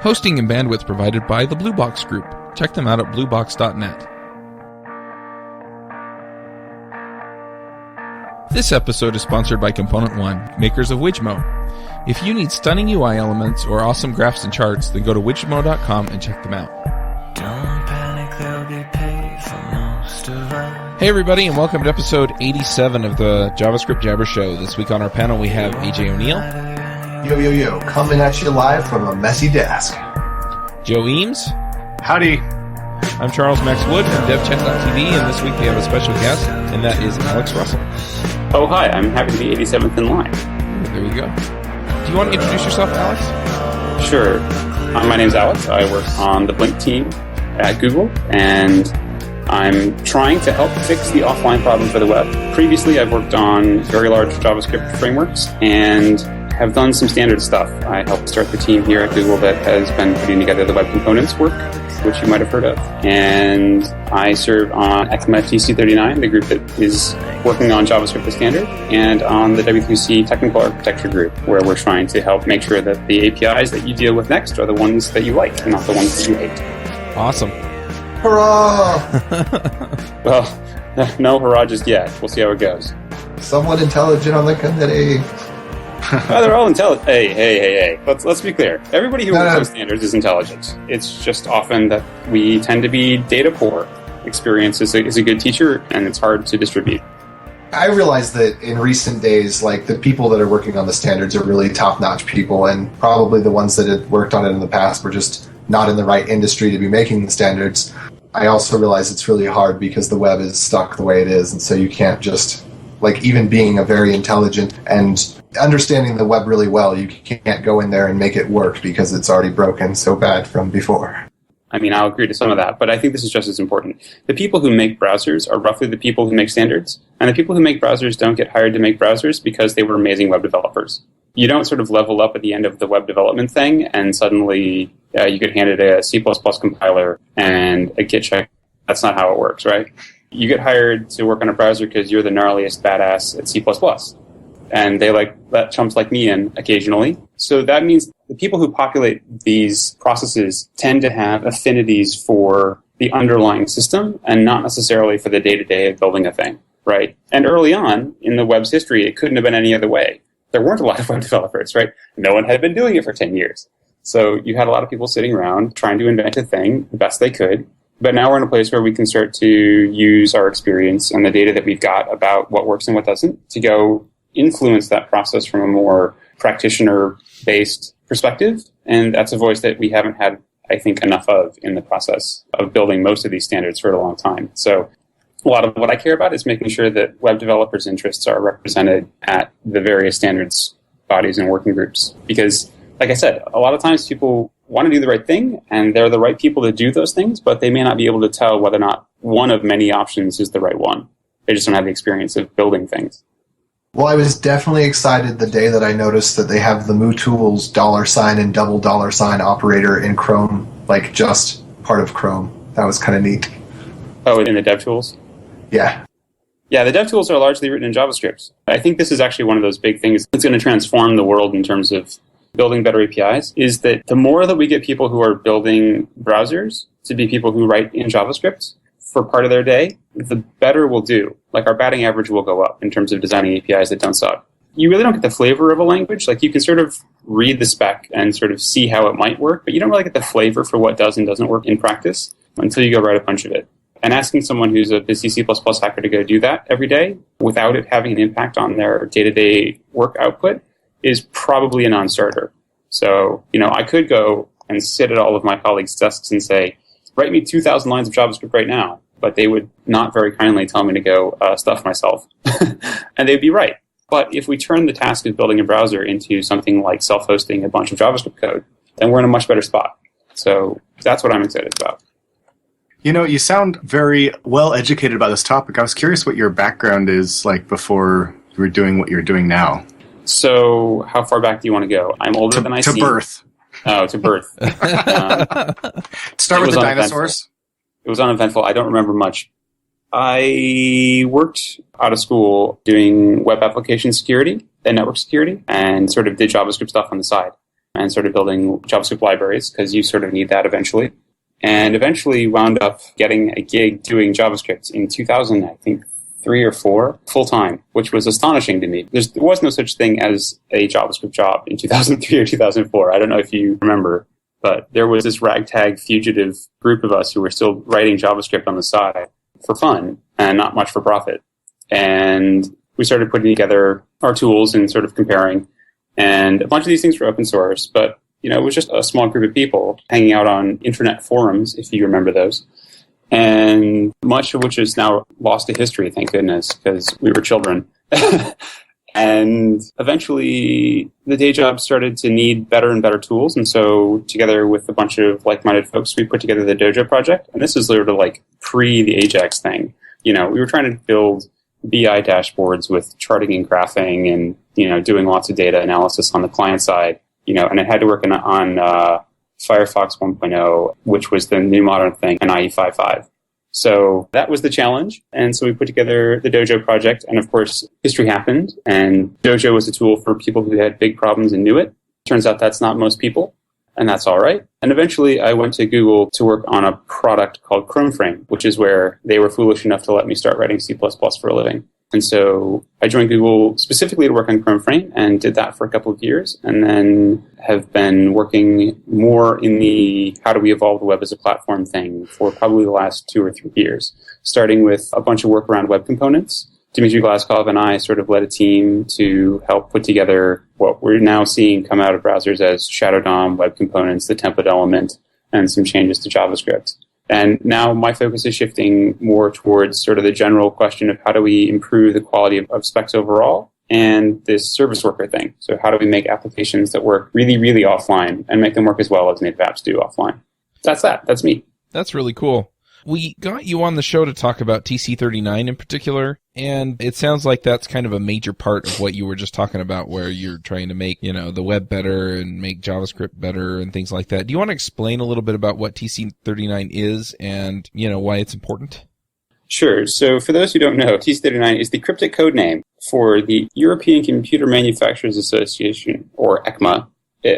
Hosting and bandwidth provided by the Blue Box Group. Check them out at bluebox.net. This episode is sponsored by Component One, makers of Widgmo. If you need stunning UI elements or awesome graphs and charts, then go to widgmo.com and check them out. Don't panic, they'll be paid for most of us. Hey everybody, and welcome to episode 87 of the JavaScript Jabber Show. This week on our panel we have AJ O'Neill. Yo, coming at you live from a messy desk. Joe Eames. Howdy. I'm Charles Max Wood from DevChat.tv, and this week we have a special guest, and that is Alex Russell. Oh, hi, I'm happy to be 87th in line. There you go. Do you want to introduce yourself, Alex? Sure. My name's Alex. I work on the Blink team at Google, and I'm trying to help fix the offline problem for the web. Previously, I've worked on very large JavaScript frameworks and have done some standard stuff. I helped start the team here at Google that has been putting together the web components work, which you might have heard of. And I serve on JSJ TC39, the group that is working on JavaScript as standard, and on the W3C technical architecture group, where we're trying to help make sure that the APIs that you deal with next are the ones that you like, and not the ones that you hate. Awesome. Hurrah! Well, no hurrah just yet. We'll see how it goes. Someone intelligent on the committee. They're all intelligent. Hey. Let's be clear. Everybody who works on standards is intelligent. It's just often that we tend to be data poor. Experience is a good teacher, and it's hard to distribute. I realize that in recent days, like, the people that are working on the standards are really top-notch people, and probably the ones that had worked on it in the past were just not in the right industry to be making the standards. I also realize it's really hard because the web is stuck the way it is, and so you can't just, like, even being a very intelligent and understanding the web really well, you can't go in there and make it work because it's already broken so bad from before. I mean, I'll agree to some of that, but I think this is just as important. The people who make browsers are roughly the people who make standards, and the people who make browsers don't get hired to make browsers because they were amazing web developers. You don't sort of level up at the end of the web development thing, and suddenly you get handed a C++ compiler and a Git check. That's not how it works, right? You get hired to work on a browser because you're the gnarliest badass at C++. And they let chumps like me in occasionally. So that means the people who populate these processes tend to have affinities for the underlying system and not necessarily for the day-to-day of building a thing, right? And early on in the web's history, it couldn't have been any other way. There weren't a lot of web developers, right? No one had been doing it for 10 years. So you had a lot of people sitting around trying to invent a thing the best they could. But now we're in a place where we can start to use our experience and the data that we've got about what works and what doesn't to go influence that process from a more practitioner-based perspective. And that's a voice that we haven't had, I think, enough of in the process of building most of these standards for a long time. So a lot of what I care about is making sure that web developers' interests are represented at the various standards bodies and working groups. Because, like I said, a lot of times people want to do the right thing, and they're the right people to do those things, but they may not be able to tell whether or not one of many options is the right one. They just don't have the experience of building things. Well, I was definitely excited the day that I noticed that they have the MooTools $ and double $ operator in Chrome, like just part of Chrome. That was kind of neat. Oh, in the DevTools? Yeah. Yeah, the DevTools are largely written in JavaScript. I think this is actually one of those big things that's going to transform the world in terms of building better APIs, is that the more that we get people who are building browsers to be people who write in JavaScript for part of their day, the better we'll do. Like, our batting average will go up in terms of designing APIs that don't suck. You really don't get the flavor of a language. Like, you can sort of read the spec and sort of see how it might work, but you don't really get the flavor for what does and doesn't work in practice until you go write a bunch of it. And asking someone who's a busy C++ hacker to go do that every day without it having an impact on their day-to-day work output is probably a non-starter. So, I could go and sit at all of my colleagues' desks and say, write me 2,000 lines of JavaScript right now, but they would not very kindly tell me to go stuff myself. And they'd be right. But if we turn the task of building a browser into something like self-hosting a bunch of JavaScript code, then we're in a much better spot. So that's what I'm excited about. You sound very well educated about this topic. I was curious what your background is like before you were doing what you're doing now. So how far back do you want to go? I'm older than I seem. To birth. Oh, to birth. Start with the dinosaurs. It was uneventful. I don't remember much. I worked out of school doing web application security and network security and sort of did JavaScript stuff on the side. and started building JavaScript libraries because you sort of need that eventually. And eventually wound up getting a gig doing JavaScript in 2000, I think, 3 or 4, full-time, which was astonishing to me. There was no such thing as a JavaScript job in 2003 or 2004. I don't know if you remember, but there was this ragtag fugitive group of us who were still writing JavaScript on the side for fun and not much for profit. And we started putting together our tools and sort of comparing. And a bunch of these things were open source, but it was just a small group of people hanging out on internet forums, if you remember those. And much of which is now lost to history, thank goodness, because we were children. And eventually the day job started to need better and better tools. And so together with a bunch of like-minded folks, we put together the Dojo project. And this is literally like pre the Ajax thing. We were trying to build BI dashboards with charting and graphing and, doing lots of data analysis on the client side, and it had to work on Firefox 1.0, which was the new modern thing, and IE 5.5. So that was the challenge. And so we put together the Dojo project. And of course, history happened. And Dojo was a tool for people who had big problems and knew it. Turns out that's not most people. And that's all right. And eventually I went to Google to work on a product called ChromeFrame, which is where they were foolish enough to let me start writing C++ for a living. And so I joined Google specifically to work on ChromeFrame and did that for a couple of years, and then have been working more in the how do we evolve the web as a platform thing for probably the last 2 or 3 years, starting with a bunch of work around web components. Dmitry Glaskov and I sort of led a team to help put together what we're now seeing come out of browsers as Shadow DOM, web components, the template element, and some changes to JavaScript. And now my focus is shifting more towards sort of the general question of how do we improve the quality of specs overall and this service worker thing. So how do we make applications that work really, really offline and make them work as well as native apps do offline? That's me. That's really cool. We got you on the show to talk about TC39 in particular, and it sounds like that's kind of a major part of what you were just talking about, where you're trying to make, the web better and make JavaScript better and things like that. Do you want to explain a little bit about what TC39 is and, why it's important? Sure. So for those who don't know, TC39 is the cryptic code name for the European Computer Manufacturers Association, or ECMA,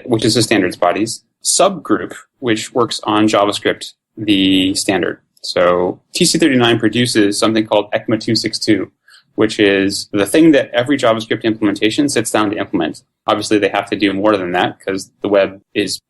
which is a standards body's subgroup, which works on JavaScript, the standard. So TC39 produces something called ECMA 262, which is the thing that every JavaScript implementation sits down to implement. Obviously, they have to do more than that because the web is,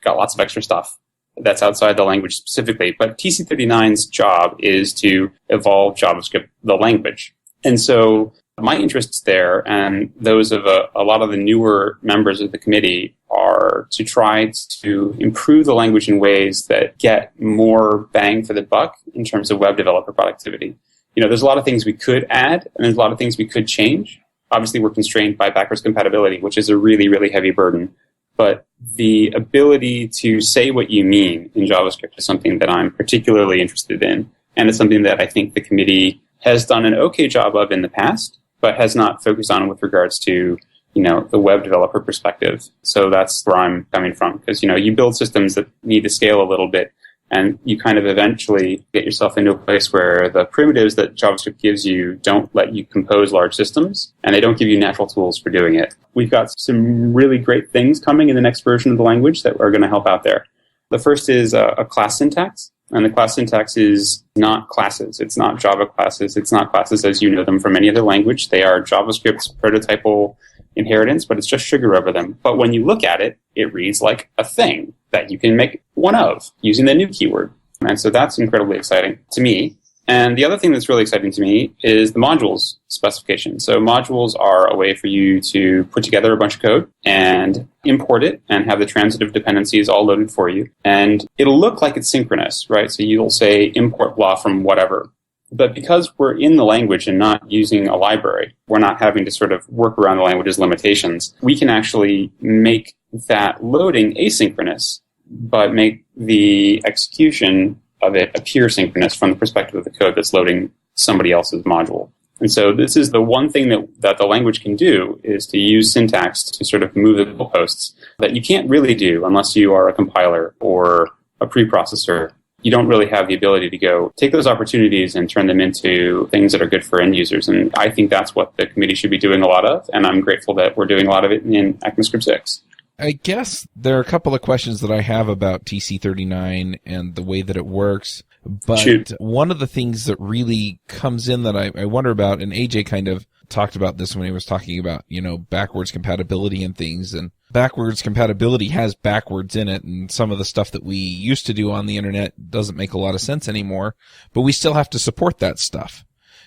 got lots of extra stuff that's outside the language specifically. But TC39's job is to evolve JavaScript, the language. And so my interests there, and those of a lot of the newer members of the committee, are to try to improve the language in ways that get more bang for the buck in terms of web developer productivity. There's a lot of things we could add, and there's a lot of things we could change. Obviously, we're constrained by backwards compatibility, which is a really, really heavy burden. But the ability to say what you mean in JavaScript is something that I'm particularly interested in, and it's something that I think the committee has done an okay job of in the past, but has not focused on with regards to the web developer perspective. So that's where I'm coming from. Because, you build systems that need to scale a little bit, and you kind of eventually get yourself into a place where the primitives that JavaScript gives you don't let you compose large systems, and they don't give you natural tools for doing it. We've got some really great things coming in the next version of the language that are going to help out there. The first is a class syntax. And the class syntax is not classes. It's not Java classes. It's not classes as you know them from any other language. They are JavaScript's prototypal inheritance, but it's just sugar over them. But when you look at it, it reads like a thing that you can make one of using the new keyword. And so that's incredibly exciting to me. And the other thing that's really exciting to me is the modules specification. So modules are a way for you to put together a bunch of code and import it and have the transitive dependencies all loaded for you. And it'll look like it's synchronous, right? So you'll say import blah from whatever. But because we're in the language and not using a library, we're not having to sort of work around the language's limitations. We can actually make that loading asynchronous, but make the execution of it appear synchronous from the perspective of the code that's loading somebody else's module. And so this is the one thing that the language can do, is to use syntax to sort of move the goalposts that you can't really do unless you are a compiler or a preprocessor. You don't really have the ability to go take those opportunities and turn them into things that are good for end users. And I think that's what the committee should be doing a lot of, and I'm grateful that we're doing a lot of it in ECMAScript 6. I guess there are a couple of questions that I have about TC39 and the way that it works. But Shoot. One of the things that really comes in that I wonder about, and AJ kind of talked about this when he was talking about, backwards compatibility and things. And backwards compatibility has backwards in it. And some of the stuff that we used to do on the internet doesn't make a lot of sense anymore. But we still have to support that stuff.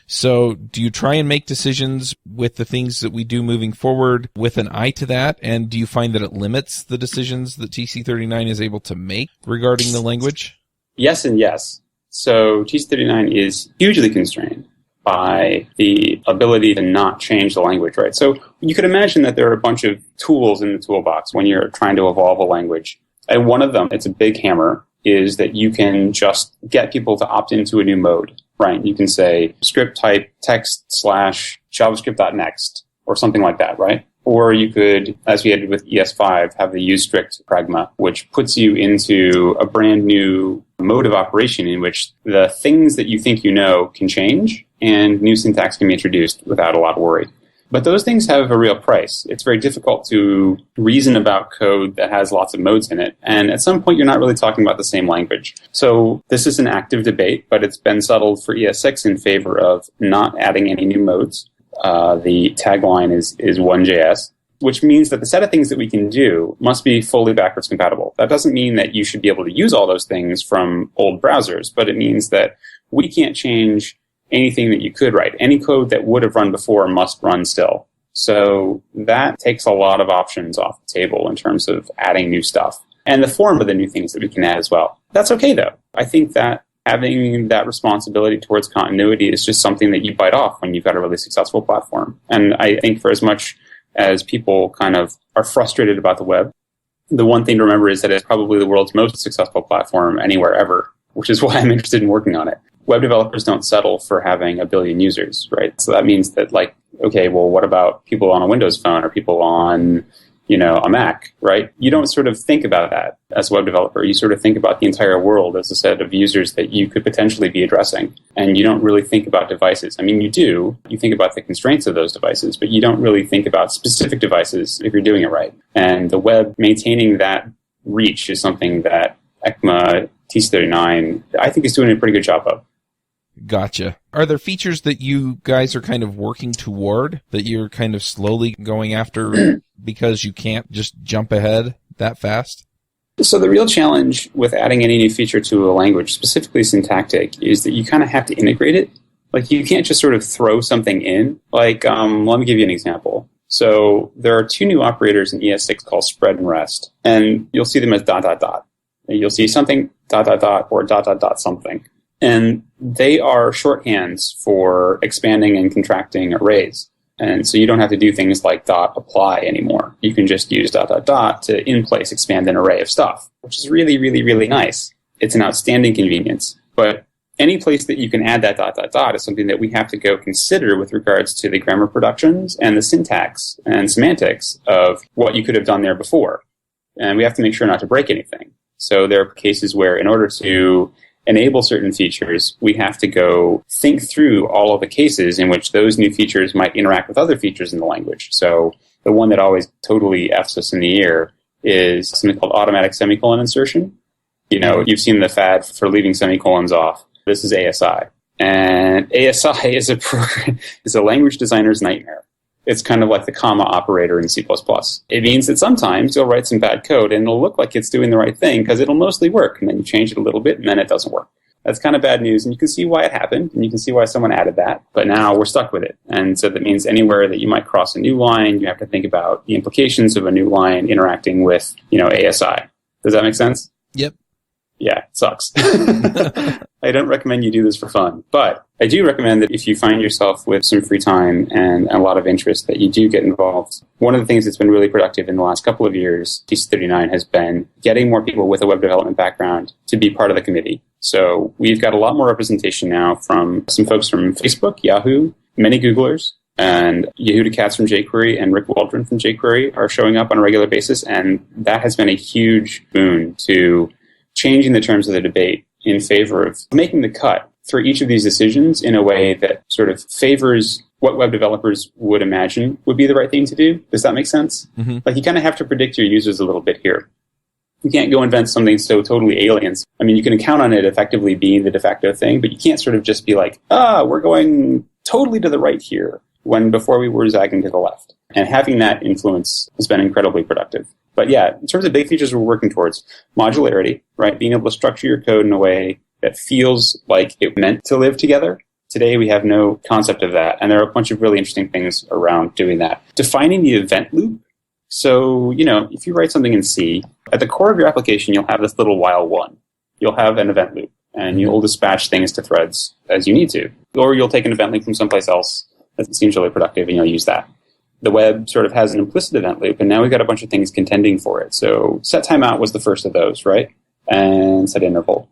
So do you try and make decisions with the things that we do moving forward with an eye to that? And do you find that it limits the decisions that TC39 is able to make regarding the language? Yes and yes. So TC39 is hugely constrained by the ability to not change the language, right? So you could imagine that there are a bunch of tools in the toolbox when you're trying to evolve a language. And one of them, it's a big hammer, is that you can just get people to opt into a new mode. Right, you can say script type text / JavaScript.next or something like that, right? Or you could, as we did with ES5, have the use strict pragma, which puts you into a brand new mode of operation in which the things that you think you know can change and new syntax can be introduced without a lot of worry. But those things have a real price. It's very difficult to reason about code that has lots of modes in it. And at some point, you're not really talking about the same language. So this is an active debate, but it's been settled for ES6 in favor of not adding any new modes. The tagline is 1JS, which means that the set of things that we can do must be fully backwards compatible. That doesn't mean that you should be able to use all those things from old browsers, but it means that we can't change anything that you could write. Any code that would have run before must run still. So that takes a lot of options off the table in terms of adding new stuff and the form of the new things that we can add as well. That's okay, though. I think that having that responsibility towards continuity is just something that you bite off when you've got a really successful platform. And I think for as much as people kind of are frustrated about the web, the one thing to remember is that it's probably the world's most successful platform anywhere ever, which is why I'm interested in working on it. Web developers don't settle for having a billion users, right? So that means that, okay, well, what about people on a Windows phone or people on, a Mac, right? You don't sort of think about that as a web developer. You sort of think about the entire world as a set of users that you could potentially be addressing. And you don't really think about devices. I mean, you do. You think about the constraints of those devices, but you don't really think about specific devices if you're doing it right. And the web maintaining that reach is something that ECMA TC39, I think, is doing a pretty good job of. Gotcha. Are there features that you guys are kind of working toward that you're kind of slowly going after because you can't just jump ahead that fast? So the real challenge with adding any new feature to a language, specifically syntactic, is that you kind of have to integrate it. You can't just sort of throw something in. Let me give you an example. So there are two new operators in ES6 called spread and rest, and you'll see them as ... You'll see something ... or ... something. And they are shorthands for expanding and contracting arrays. And so you don't have to do things like .apply anymore. You can just use ... to in place expand an array of stuff, which is really, really, really nice. It's an outstanding convenience. But any place that you can add that ... is something that we have to go consider with regards to the grammar productions and the syntax and semantics of what you could have done there before. And we have to make sure not to break anything. So there are cases where in order to enable certain features, we have to go think through all of the cases in which those new features might interact with other features in the language. So the one that always totally F's us in the ear is something called automatic semicolon insertion. You've seen the fad for leaving semicolons off. This is ASI. And ASI is a language designer's nightmare. It's kind of like the comma operator in C++. It means that sometimes you'll write some bad code and it'll look like it's doing the right thing because it'll mostly work. And then you change it a little bit and then it doesn't work. That's kind of bad news. And you can see why it happened and you can see why someone added that. But now we're stuck with it. And so that means anywhere that you might cross a new line, you have to think about the implications of a new line interacting with, ASI. Does that make sense? Yep. Yeah, it sucks. I don't recommend you do this for fun, but I do recommend that if you find yourself with some free time and a lot of interest, that you do get involved. One of the things that's been really productive in the last couple of years, TC39, has been getting more people with a web development background to be part of the committee. So we've got a lot more representation now from some folks from Facebook, Yahoo, many Googlers, and Yehuda Katz from jQuery and Rick Waldron from jQuery are showing up on a regular basis, and that has been a huge boon to changing the terms of the debate in favor of making the cut for each of these decisions in a way that sort of favors what web developers would imagine would be the right thing to do. Does that make sense? Mm-hmm. Like, you kind of have to predict your users a little bit here. You can't go invent something so totally alien. I mean, you can count on it effectively being the de facto thing, but you can't sort of just be like, we're going totally to the right here, when before we were zagging to the left. And having that influence has been incredibly productive. But yeah, in terms of big features we're working towards, modularity, right? Being able to structure your code in a way that feels like it meant to live together. Today, we have no concept of that. And there are a bunch of really interesting things around doing that. Defining the event loop. So, if you write something in C, at the core of your application, you'll have this little while one. You'll have an event loop, and you'll dispatch things to threads as you need to. Or you'll take an event loop from someplace else that seems really productive, and you'll use that. The web sort of has an implicit event loop, and now we've got a bunch of things contending for it. So set timeout was the first of those, right? And set interval.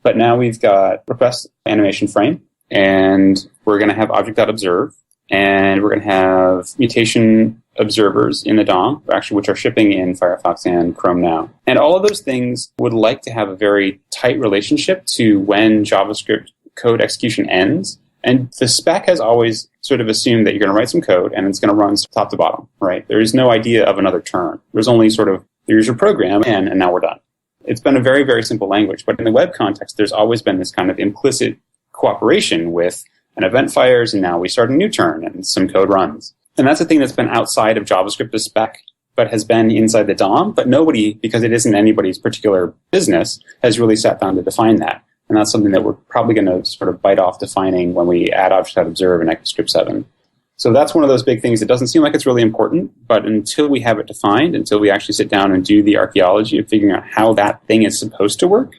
But now we've got request animation frame, and we're going to have object.observe, and we're going to have mutation observers in the DOM, actually, which are shipping in Firefox and Chrome now. And all of those things would like to have a very tight relationship to when JavaScript code execution ends. And the spec has always sort of assumed that you're going to write some code and it's going to run top to bottom, right? There is no idea of another turn. There's only sort of, here's your program, and now we're done. It's been a very, very simple language. But in the web context, there's always been this kind of implicit cooperation with an event fires, and now we start a new turn, and some code runs. And that's a thing that's been outside of JavaScript's spec, but has been inside the DOM. But nobody, because it isn't anybody's particular business, has really sat down to define that. And that's something that we're probably going to sort of bite off defining when we add object.observe in ECMAScript 7. So that's one of those big things. It doesn't seem like it's really important, but until we have it defined, until we actually sit down and do the archaeology of figuring out how that thing is supposed to work,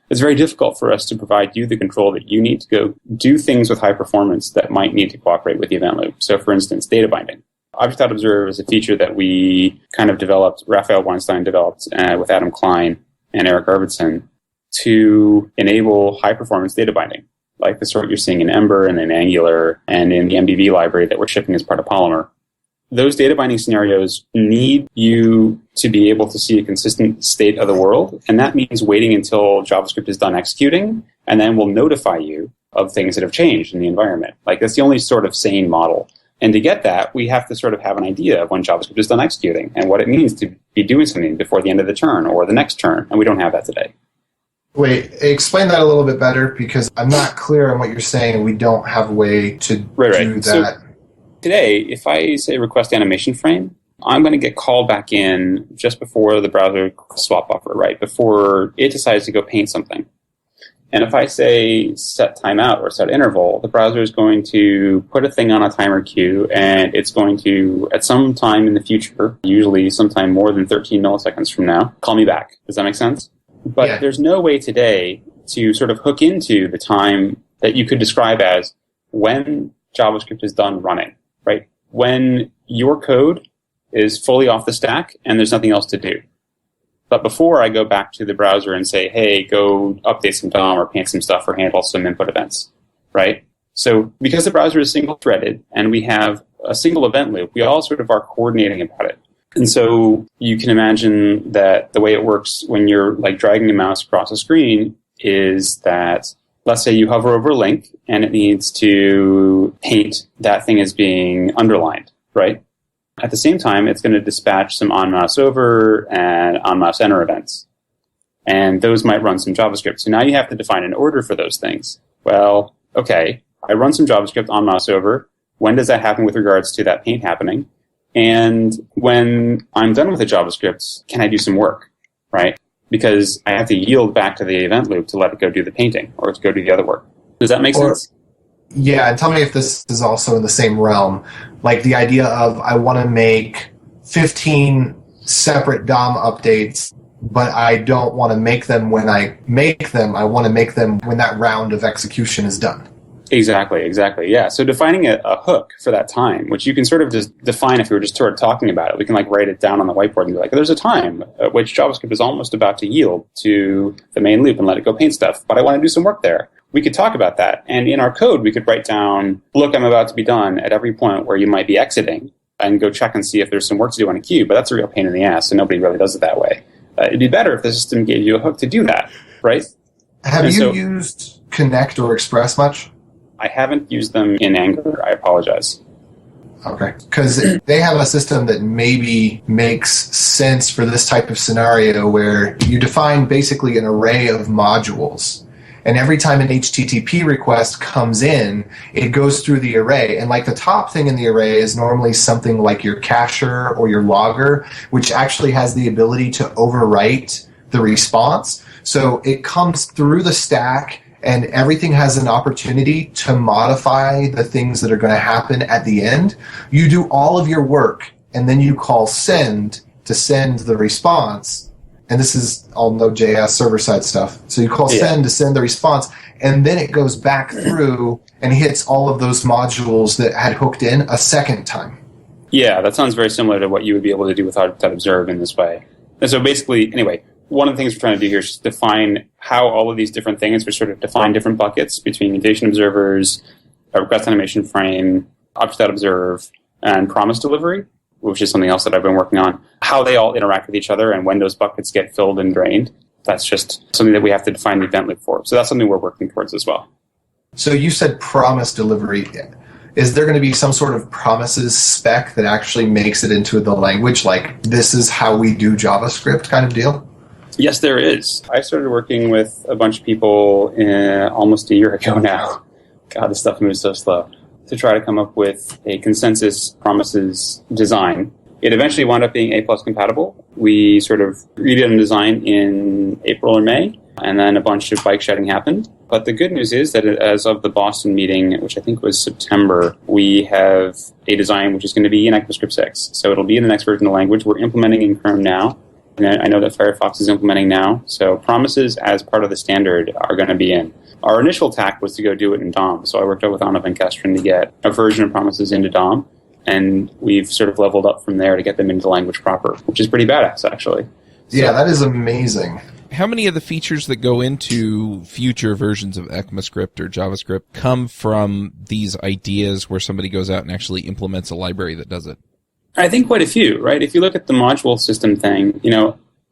it's very difficult for us to provide you the control that you need to go do things with high performance that might need to cooperate with the event loop. So, for instance, data binding. Object.observe is a feature that we kind of developed, Raphael Weinstein developed with Adam Klein and Eric Arvidsson to enable high-performance data binding, like the sort you're seeing in Ember and in Angular and in the MDB library that we're shipping as part of Polymer. Those data binding scenarios need you to be able to see a consistent state of the world, and that means waiting until JavaScript is done executing, and then we'll notify you of things that have changed in the environment. Like, that's the only sort of sane model. And to get that, we have to sort of have an idea of when JavaScript is done executing and what it means to be doing something before the end of the turn or the next turn, and we don't have that today. Wait, explain that a little bit better, because I'm not clear on what you're saying. We don't have a way to do that. So today, if I say request animation frame, I'm going to get called back in just before the browser swap buffer, right? Before it decides to go paint something. And if I say set timeout or set interval, the browser is going to put a thing on a timer queue, and it's going to, at some time in the future, usually sometime more than 13 milliseconds from now, call me back. Does that make sense? But there's no way today to sort of hook into the time that you could describe as when JavaScript is done running, right? When your code is fully off the stack and there's nothing else to do. But before I go back to the browser and say, hey, go update some DOM or paint some stuff or handle some input events, right? So because the browser is single-threaded and we have a single event loop, we all sort of are coordinating about it. And so you can imagine that the way it works when you're like dragging a mouse across a screen is that, let's say you hover over a link and it needs to paint that thing as being underlined, right? At the same time, it's going to dispatch some on-mouse over and on-mouse enter events. And those might run some JavaScript. So now you have to define an order for those things. Well, okay, I run some JavaScript on-mouse over. When does that happen with regards to that paint happening? And when I'm done with the JavaScript, can I do some work, right? Because I have to yield back to the event loop to let it go do the painting or to go do the other work. Does that make sense? Yeah, and tell me if this is also in the same realm. Like the idea of I want to make 15 separate DOM updates, but I don't want to make them when I make them. I want to make them when that round of execution is done. Exactly, yeah. So defining a hook for that time, which you can sort of just define if we were just sort of talking about it. We can like write it down on the whiteboard and be like, there's a time at which JavaScript is almost about to yield to the main loop and let it go paint stuff, but I want to do some work there. We could talk about that. And in our code, we could write down, look, I'm about to be done at every point where you might be exiting and go check and see if there's some work to do on a queue, but that's a real pain in the ass, and nobody really does it that way. It'd be better if the system gave you a hook to do that, right? Have you used Connect or Express much? I haven't used them in Angular. I apologize. Okay. Because they have a system that maybe makes sense for this type of scenario where you define basically an array of modules. And every time an HTTP request comes in, it goes through the array. And like the top thing in the array is normally something like your cacher or your logger, which actually has the ability to overwrite the response. So it comes through the stack, and everything has an opportunity to modify the things that are going to happen at the end. You do all of your work, and then you call send to send the response. And this is all Node.js server-side stuff. So you call send to send the response, and then it goes back through and hits all of those modules that had hooked in a second time. Yeah, that sounds very similar to what you would be able to do with observe in this way. And so basically, anyway, one of the things we're trying to do here is just define how all of these different things, which sort of define different buckets between mutation observers, a request animation frame, object.observe, and promise delivery, which is something else that I've been working on, how they all interact with each other and when those buckets get filled and drained. That's just something that we have to define the event loop for. So that's something we're working towards as well. So you said promise delivery. Is there going to be some sort of promises spec that actually makes it into the language, like this is how we do JavaScript kind of deal? Yes, there is. I started working with a bunch of people almost a year ago now. God, this stuff moves so slow. To try to come up with a consensus promises design. It eventually wound up being A+ compatible. We sort of redid a design in April or May, and then a bunch of bike shedding happened. But the good news is that as of the Boston meeting, which I think was September, we have a design which is going to be in ECMAScript 6. So it'll be in the next version of the language. We're implementing in Chrome now. And I know that Firefox is implementing now. So promises as part of the standard are going to be in. Our initial tack was to go do it in DOM. So I worked out with Anna Van Kesteren to get a version of promises into DOM. And we've sort of leveled up from there to get them into the language proper, which is pretty badass, actually. Yeah, that is amazing. How many of the features that go into future versions of ECMAScript or JavaScript come from these ideas where somebody goes out and actually implements a library that does it? I think quite a few, right? If you look at the module system thing,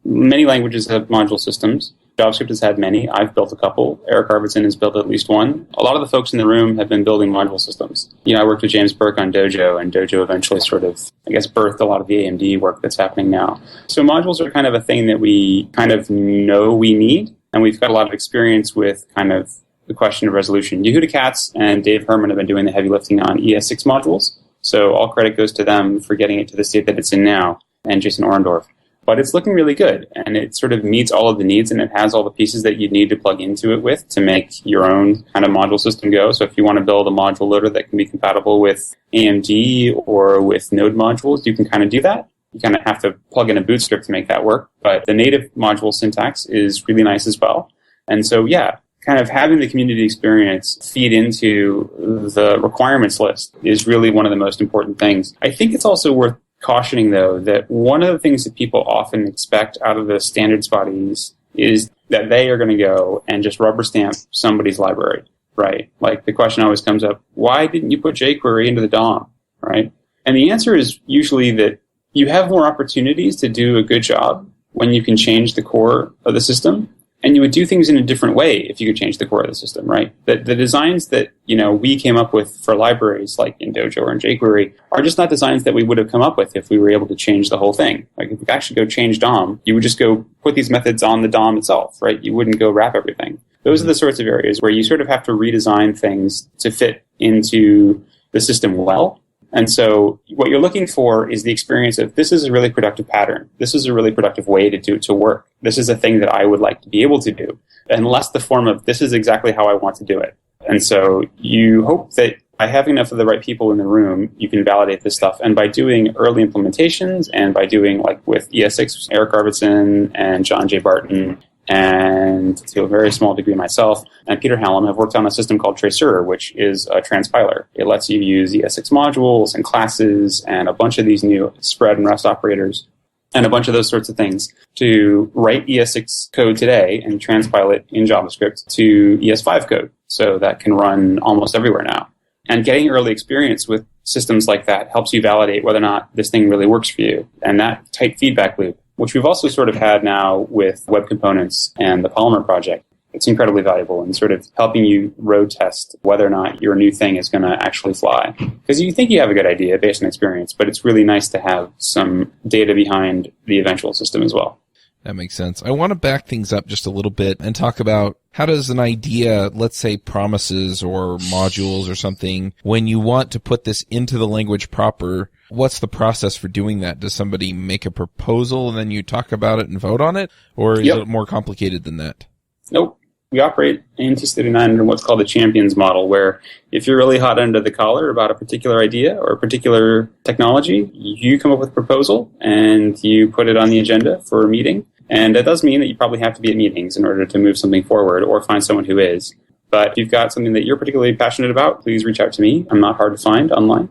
many languages have module systems. JavaScript has had many. I've built a couple. Eric Arvidsson has built at least one. A lot of the folks in the room have been building module systems. I worked with James Burke on Dojo, and Dojo eventually sort of, birthed a lot of the AMD work that's happening now. So modules are kind of a thing that we kind of know we need, and we've got a lot of experience with kind of the question of resolution. Yehuda Katz and Dave Herman have been doing the heavy lifting on ES6 modules, so all credit goes to them for getting it to the state that it's in now, and Jason Orendorf. But it's looking really good, and it sort of meets all of the needs, and it has all the pieces that you need to plug into it with to make your own kind of module system go. So if you want to build a module loader that can be compatible with AMD or with Node modules, you can kind of do that. You kind of have to plug in a bootstrap to make that work, but the native module syntax is really nice as well. And so, yeah, kind of having the community experience feed into the requirements list is really one of the most important things. I think it's also worth cautioning, though, that one of the things that people often expect out of the standards bodies is that they are going to go and just rubber stamp somebody's library, right? Like the question always comes up, why didn't you put jQuery into the DOM, right? And the answer is usually that you have more opportunities to do a good job when you can change the core of the system. And you would do things in a different way if you could change the core of the system, right? The designs that, we came up with for libraries like in Dojo or in jQuery are just not designs that we would have come up with if we were able to change the whole thing. Like if we could actually go change DOM, you would just go put these methods on the DOM itself, right? You wouldn't go wrap everything. Those are the sorts of areas where you sort of have to redesign things to fit into the system well. And so what you're looking for is the experience of this is a really productive pattern. This is a really productive way to work. This is a thing that I would like to be able to do. And less the form of this is exactly how I want to do it. And so you hope that by having enough of the right people in the room, you can validate this stuff. And by doing early implementations and by doing like with ES6, Eric Arvidsson and John J. Barton, and to a very small degree myself, and Peter Hallam have worked on a system called Tracer, which is a transpiler. It lets you use ES6 modules and classes and a bunch of these new spread and rest operators and a bunch of those sorts of things to write ES6 code today and transpile it in JavaScript to ES5 code. So that can run almost everywhere now. And getting early experience with systems like that helps you validate whether or not this thing really works for you. And that tight feedback loop, which we've also sort of had now with web components and the Polymer project, It's incredibly valuable in sort of helping you road test whether or not your new thing is going to actually fly. Because you think you have a good idea based on experience, but it's really nice to have some data behind the eventual system as well. That makes sense. I want to back things up just a little bit and talk about how does an idea, let's say promises or modules or something, when you want to put this into the language proper, what's the process for doing that? Does somebody make a proposal and then you talk about it and vote on it? Or is it more complicated than that? Nope. We operate in TC39 under what's called the champions model, where if you're really hot under the collar about a particular idea or a particular technology, you come up with a proposal and you put it on the agenda for a meeting. And that does mean that you probably have to be at meetings in order to move something forward or find someone who is. But if you've got something that you're particularly passionate about, please reach out to me. I'm not hard to find online.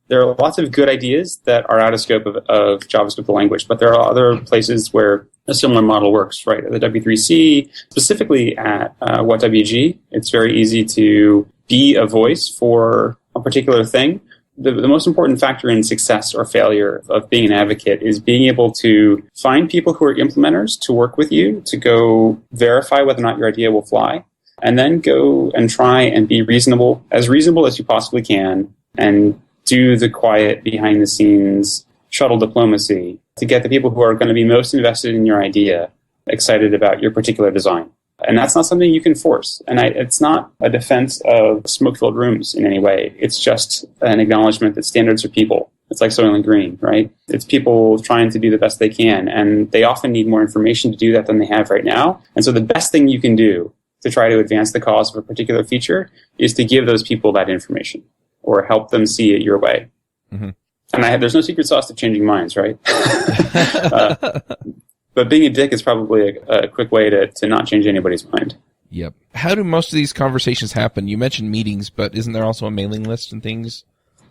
There are lots of good ideas that are out of scope of JavaScript, the language, but there are other places where a similar model works, right? At the W3C, specifically at WhatWG, it's very easy to be a voice for a particular thing. The most important factor in success or failure of being an advocate is being able to find people who are implementers to work with you, to go verify whether or not your idea will fly, and then go and try and be reasonable as you possibly can, and do the quiet behind-the-scenes shuttle diplomacy to get the people who are going to be most invested in your idea excited about your particular design. And that's not something you can force. And it's not a defense of smoke-filled rooms in any way. It's just an acknowledgement that standards are people. It's like Soylent Green, right? It's people trying to do the best they can. And they often need more information to do that than they have right now. And so the best thing you can do to try to advance the cause of a particular feature is to give those people that information or help them see it your way. Mm-hmm. And there's no secret sauce to changing minds, right? But being a dick is probably a quick way to not change anybody's mind. Yep. How do most of these conversations happen? You mentioned meetings, but isn't there also a mailing list and things?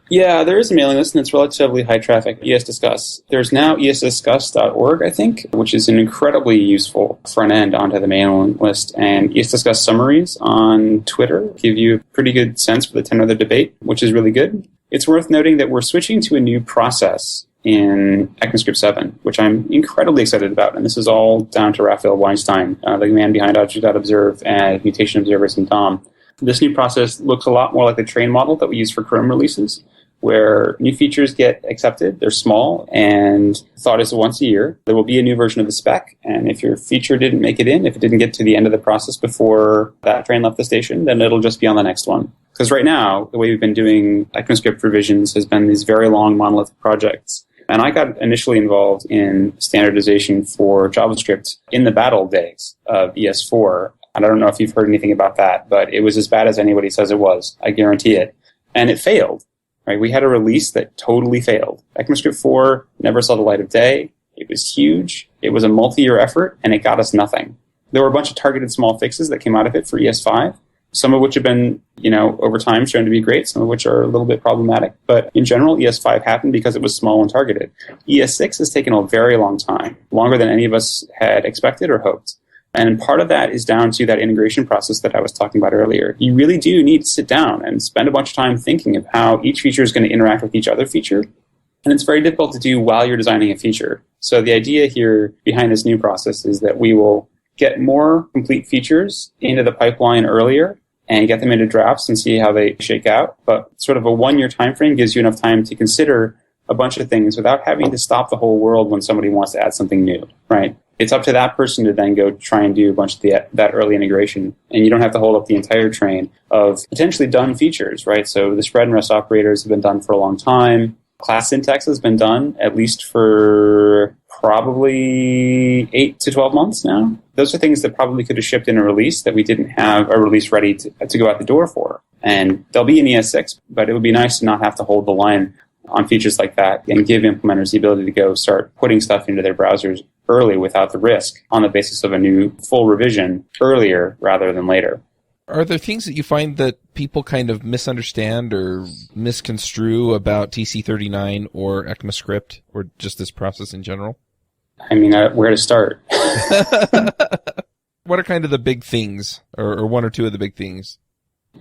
Yeah, there is a mailing list, and it's relatively high traffic. ES Discuss. There's now esdiscuss.org, I think, which is an incredibly useful front end onto the mailing list. And ES Discuss summaries on Twitter give you a pretty good sense for the tenor of the debate, which is really good. It's worth noting that we're switching to a new process in ECMAScript 7, which I'm incredibly excited about. And this is all down to Raphael Weinstein, the man behind Object.observe and Mutation Observers and DOM. This new process looks a lot more like the train model that we use for Chrome releases, where new features get accepted, they're small, and thought is once a year. There will be a new version of the spec, and if your feature didn't make it in, if it didn't get to the end of the process before that train left the station, then it'll just be on the next one. Because right now, the way we've been doing ECMAScript revisions has been these very long monolithic projects. And I got initially involved in standardization for JavaScript in the battle days of ES4. And I don't know if you've heard anything about that, but it was as bad as anybody says it was. I guarantee it. And it failed. Right? We had a release that totally failed. ECMAScript 4 never saw the light of day. It was huge. It was a multi-year effort, and it got us nothing. There were a bunch of targeted small fixes that came out of it for ES5. Some of which have been, over time shown to be great, some of which are a little bit problematic. But in general, ES5 happened because it was small and targeted. ES6 has taken a very long time, longer than any of us had expected or hoped. And part of that is down to that integration process that I was talking about earlier. You really do need to sit down and spend a bunch of time thinking of how each feature is going to interact with each other feature. And it's very difficult to do while you're designing a feature. So the idea here behind this new process is that we will get more complete features into the pipeline earlier and get them into drafts and see how they shake out. But sort of a 1-year time frame gives you enough time to consider a bunch of things without having to stop the whole world when somebody wants to add something new, right? It's up to that person to then go try and do a bunch of that early integration. And you don't have to hold up the entire train of potentially done features, right? So the spread and rest operators have been done for a long time. Class syntax has been done at least for probably 8 to 12 months now. Those are things that probably could have shipped in a release that we didn't have a release ready to go out the door for. And they'll be in ES6, but it would be nice to not have to hold the line on features like that and give implementers the ability to go start putting stuff into their browsers early without the risk on the basis of a new full revision earlier rather than later. Are there things that you find that people kind of misunderstand or misconstrue about TC39 or ECMAScript or just this process in general? I mean, where to start? What are kind of the big things or one or two of the big things?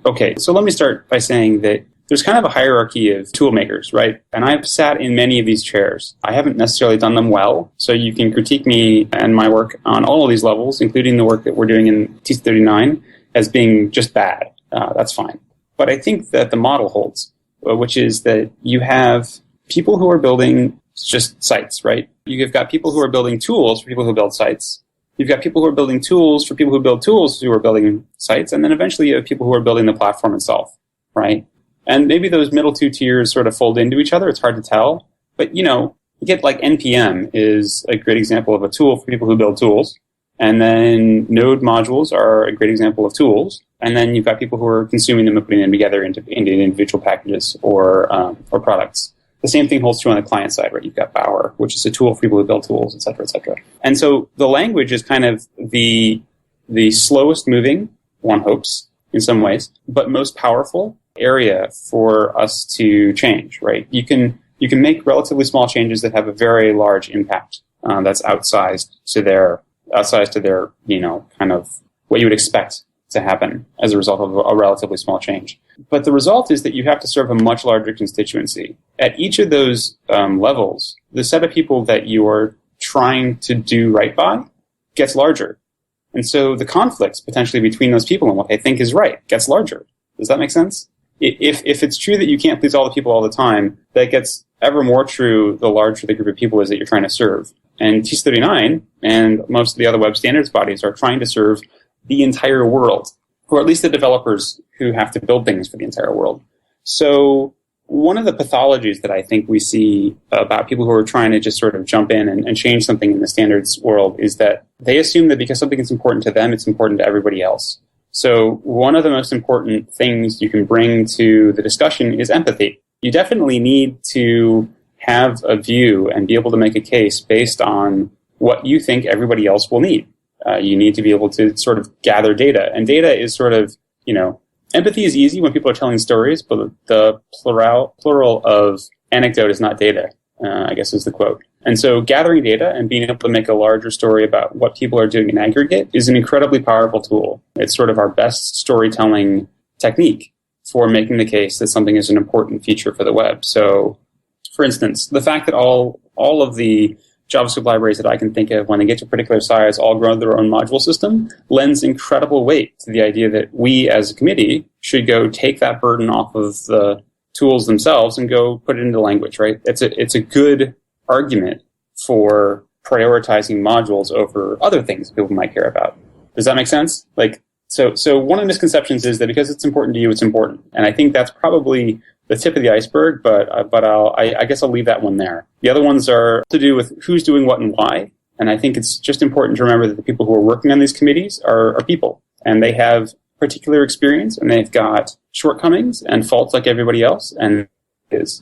Okay, so let me start by saying that there's kind of a hierarchy of tool makers, right? And I've sat in many of these chairs. I haven't necessarily done them well, so you can critique me and my work on all of these levels, including the work that we're doing in TC39, as being just bad. That's fine. But I think that the model holds, which is that you have people who are building just sites, right? You've got people who are building tools for people who build sites. You've got people who are building tools for people who build tools who are building sites. And then eventually you have people who are building the platform itself, right? And maybe those middle two tiers sort of fold into each other. It's hard to tell. But, you get like NPM is a great example of a tool for people who build tools. And then node modules are a great example of tools. And then you've got people who are consuming them and putting them together into individual packages or products. The same thing holds true on the client side, right? You've got Bower, which is a tool for people who build tools, et cetera, et cetera. And so the language is kind of the slowest moving, one hopes, in some ways, but most powerful area for us to change, right? You can make relatively small changes that have a very large impact. That's outsized to their, kind of what you would expect to happen as a result of a relatively small change. But the result is that you have to serve a much larger constituency. At each of those levels, the set of people that you are trying to do right by gets larger. And so the conflicts potentially between those people and what they think is right gets larger. Does that make sense? If it's true that you can't please all the people all the time, that gets ever more true the larger the group of people is that you're trying to serve. And TC39 and most of the other web standards bodies are trying to serve the entire world, or at least the developers who have to build things for the entire world. So one of the pathologies that I think we see about people who are trying to just sort of jump in and change something in the standards world is that they assume that because something is important to them, it's important to everybody else. So one of the most important things you can bring to the discussion is empathy. You definitely need to have a view and be able to make a case based on what you think everybody else will need. You need to be able to sort of gather data. And data is sort of, empathy is easy when people are telling stories, but the plural of anecdote is not data, I guess is the quote. And so gathering data and being able to make a larger story about what people are doing in aggregate is an incredibly powerful tool. It's sort of our best storytelling technique for making the case that something is an important feature for the web. So, for instance, the fact that all of the JavaScript libraries that I can think of when they get to a particular size all grow their own module system lends incredible weight to the idea that we as a committee should go take that burden off of the tools themselves and go put it into language, right? It's a good argument for prioritizing modules over other things people might care about. Does that make sense? So one of the misconceptions is that because it's important to you, it's important. And I think that's probably the tip of the iceberg, but I guess I'll leave that one there. The other ones are to do with who's doing what and why. And I think it's just important to remember that the people who are working on these committees are people. And they have particular experience, and they've got shortcomings and faults like everybody else. And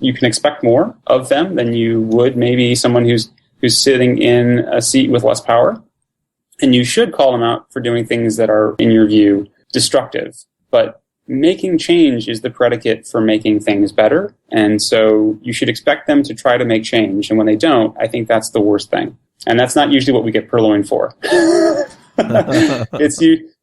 you can expect more of them than you would maybe someone who's sitting in a seat with less power. And you should call them out for doing things that are, in your view, destructive. But making change is the predicate for making things better. And so you should expect them to try to make change. And when they don't, I think that's the worst thing. And that's not usually what we get purloined for.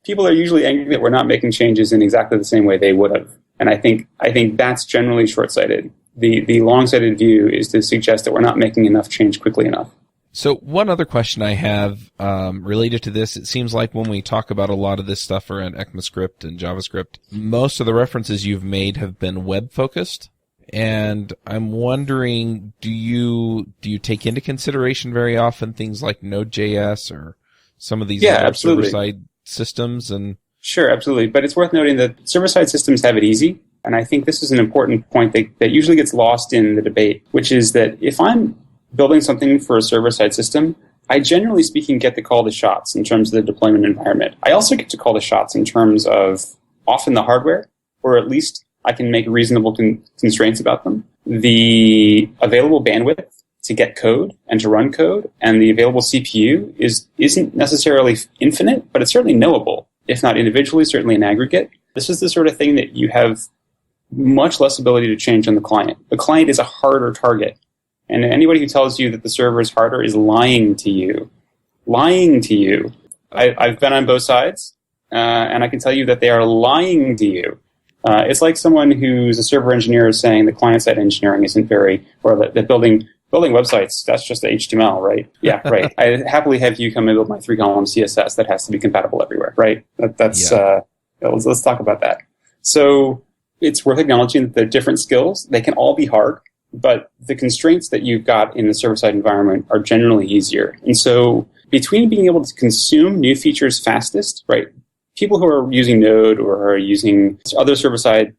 People are usually angry that we're not making changes in exactly the same way they would have. And I think that's generally short-sighted. The long-sighted view is to suggest that we're not making enough change quickly enough. So one other question I have related to this, it seems like when we talk about a lot of this stuff around ECMAScript and JavaScript, most of the references you've made have been web-focused. And I'm wondering, do you take into consideration very often things like Node.js or some of these other server-side systems? And Sure, absolutely. But it's worth noting that server-side systems have it easy. And I think this is an important point that usually gets lost in the debate, which is that if I'm building something for a server-side system, I generally speaking get to call the shots in terms of the deployment environment. I also get to call the shots in terms of often the hardware, or at least I can make reasonable constraints about them. The available bandwidth to get code and to run code and the available CPU isn't necessarily infinite, but it's certainly knowable, if not individually, certainly in aggregate. This is the sort of thing that you have much less ability to change on the client. The client is a harder target. And anybody who tells you that the server is harder is lying to you. Lying to you. I've been on both sides, and I can tell you that they are lying to you. It's like someone who's a server engineer is saying the client-side engineering isn't very, or that building websites, that's just HTML, right? Yeah, right. I happily have you come and build my 3-column CSS that has to be compatible everywhere, right? Let's talk about that. So it's worth acknowledging that the different skills, they can all be hard, but the constraints that you've got in the server-side environment are generally easier. And so between being able to consume new features fastest, right? People who are using Node or are using other server-side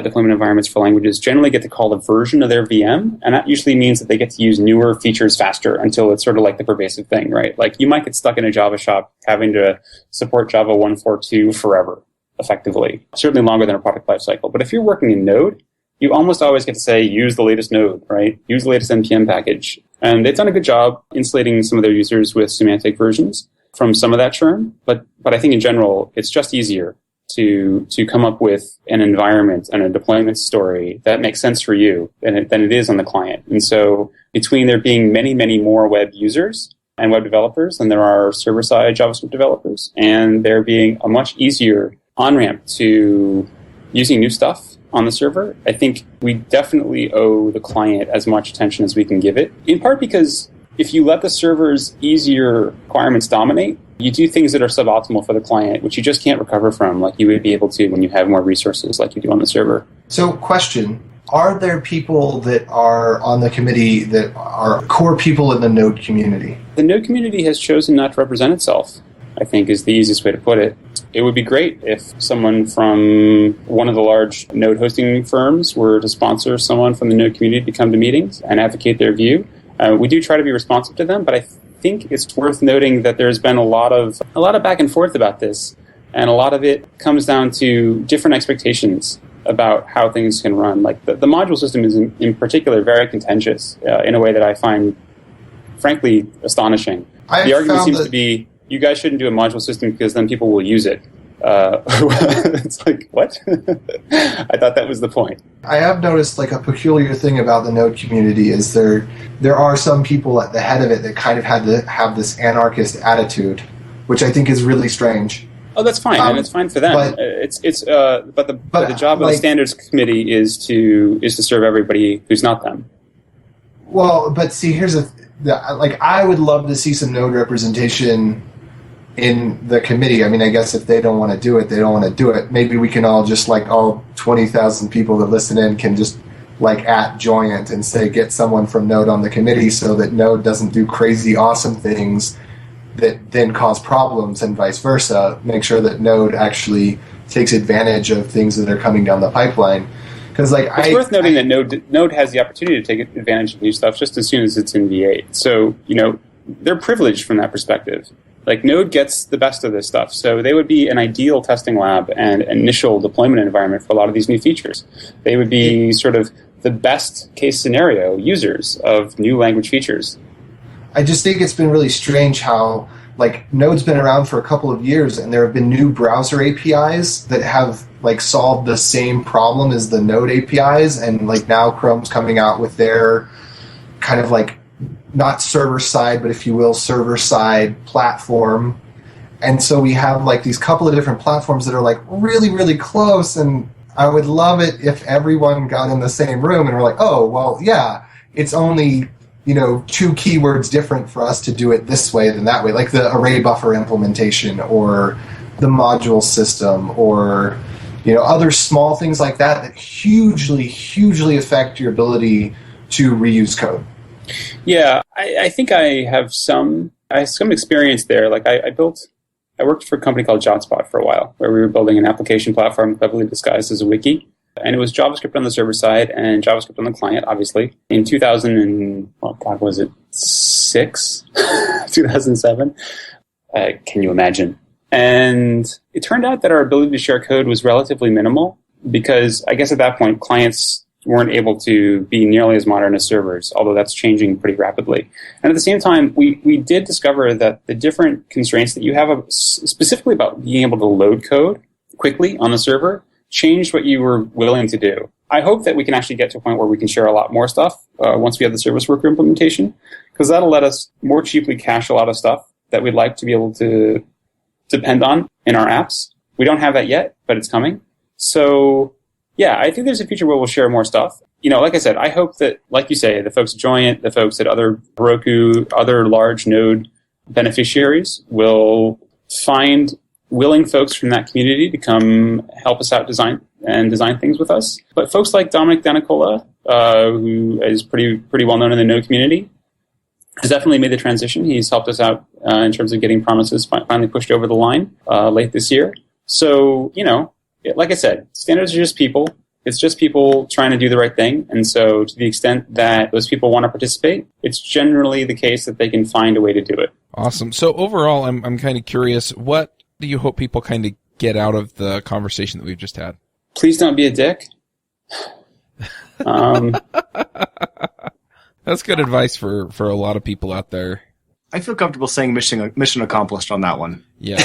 deployment environments for languages generally get to call a version of their VM, and that usually means that they get to use newer features faster until it's sort of like the pervasive thing, right? Like you might get stuck in a Java shop having to support Java 1.4.2 forever, effectively. Certainly longer than a product lifecycle. But if you're working in Node, you almost always get to say, use the latest Node, right? Use the latest NPM package. And they've done a good job insulating some of their users with semantic versions from some of that churn. But I think in general, it's just easier to come up with an environment and a deployment story that makes sense for you than it is on the client. And so between there being many, many more web users and web developers than there are server-side JavaScript developers, and there being a much easier on-ramp to using new stuff on the server, I think we definitely owe the client as much attention as we can give it, in part because if you let the server's easier requirements dominate, you do things that are suboptimal for the client, which you just can't recover from like you would be able to when you have more resources like you do on the server. So, question. Are there people that are on the committee that are core people in the Node community? The Node community has chosen not to represent itself, I think is the easiest way to put it. It would be great if someone from one of the large Node hosting firms were to sponsor someone from the Node community to come to meetings and advocate their view. We do try to be responsive to them, but I think it's worth noting that there's been a lot of back and forth about this, and a lot of it comes down to different expectations about how things can run. Like the module system is in particular very contentious in a way that I find, frankly, astonishing. The argument seems to be, you guys shouldn't do a module system because then people will use it. It's like, what? I thought that was the point. I have noticed like a peculiar thing about the Node community is there are some people at the head of it that kind of had to have this anarchist attitude, which I think is really strange. Oh, that's fine, and it's fine for them. But the job of the standards committee is to serve everybody who's not them. Well, but see, here's I would love to see some Node representation in the committee. I mean, I guess if they don't want to do it, they don't want to do it. Maybe we can all just all 20,000 people that listen in can just at Joyent and say, get someone from Node on the committee so that Node doesn't do crazy awesome things that then cause problems and vice versa. Make sure that Node actually takes advantage of things that are coming down the pipeline. Because it's worth noting that Node has the opportunity to take advantage of new stuff just as soon as it's in V8. So, they're privileged from that perspective. Node gets the best of this stuff, so they would be an ideal testing lab and initial deployment environment for a lot of these new features. They would be sort of the best case scenario users of new language features. I just think it's been really strange how Node's been around for a couple of years, and there have been new browser APIs that have solved the same problem as the Node APIs, and now Chrome's coming out with their kind of not server-side, but if you will, server-side platform. And so we have these couple of different platforms that are really, really close, and I would love it if everyone got in the same room and were oh, well, yeah, it's only, 2 keywords different for us to do it this way than that way, like the array buffer implementation or the module system or, other small things like that hugely, hugely affect your ability to reuse code. Yeah, I think I have some experience there. I worked for a company called JotSpot for a while, where we were building an application platform cleverly disguised as a wiki. And it was JavaScript on the server side and JavaScript on the client, obviously. In 2006? 2007? Can you imagine? And it turned out that our ability to share code was relatively minimal because I guess at that point, clients weren't able to be nearly as modern as servers, although that's changing pretty rapidly. And at the same time, we did discover that the different constraints that you have, specifically about being able to load code quickly on the server, changed what you were willing to do. I hope that we can actually get to a point where we can share a lot more stuff once we have the service worker implementation, because that'll let us more cheaply cache a lot of stuff that we'd like to be able to depend on in our apps. We don't have that yet, but it's coming. So Yeah, I think there's a future where we'll share more stuff. Like I said, I hope that, like you say, the folks at Joyent, the folks at other Heroku, other large node beneficiaries will find willing folks from that community to come help us out design things with us. But folks like Dominic Danicola, who is pretty well known in the node community, has definitely made the transition. He's helped us out in terms of getting promises finally pushed over the line late this year. So, like I said, standards are just people. It's just people trying to do the right thing. And so to the extent that those people want to participate, it's generally the case that they can find a way to do it. Awesome. So overall, I'm kind of curious, what do you hope people kind of get out of the conversation that we've just had? Please don't be a dick. That's good advice for a lot of people out there. I feel comfortable saying mission accomplished on that one. Yeah.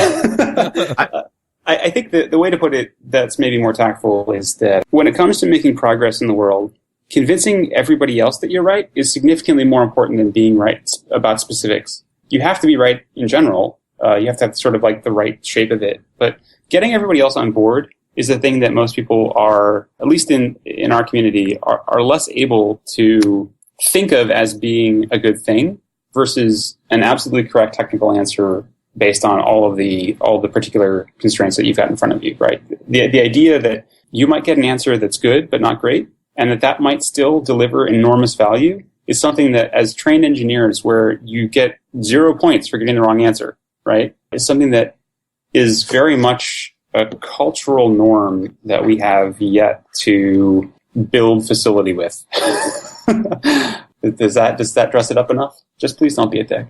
I think the way to put it that's maybe more tactful is that when it comes to making progress in the world, convincing everybody else that you're right is significantly more important than being right about specifics. You have to be right in general. You have to have sort of like the right shape of it. But getting everybody else on board is the thing that most people are, at least in our community, are less able to think of as being a good thing versus an absolutely correct technical answer based on all the particular constraints that you've got in front of you, right? The idea that you might get an answer that's good but not great, and that might still deliver enormous value is something that, as trained engineers, where you get 0 points for getting the wrong answer, right? It's something that is very much a cultural norm that we have yet to build facility with. Does that dress it up enough? Just please don't be a dick.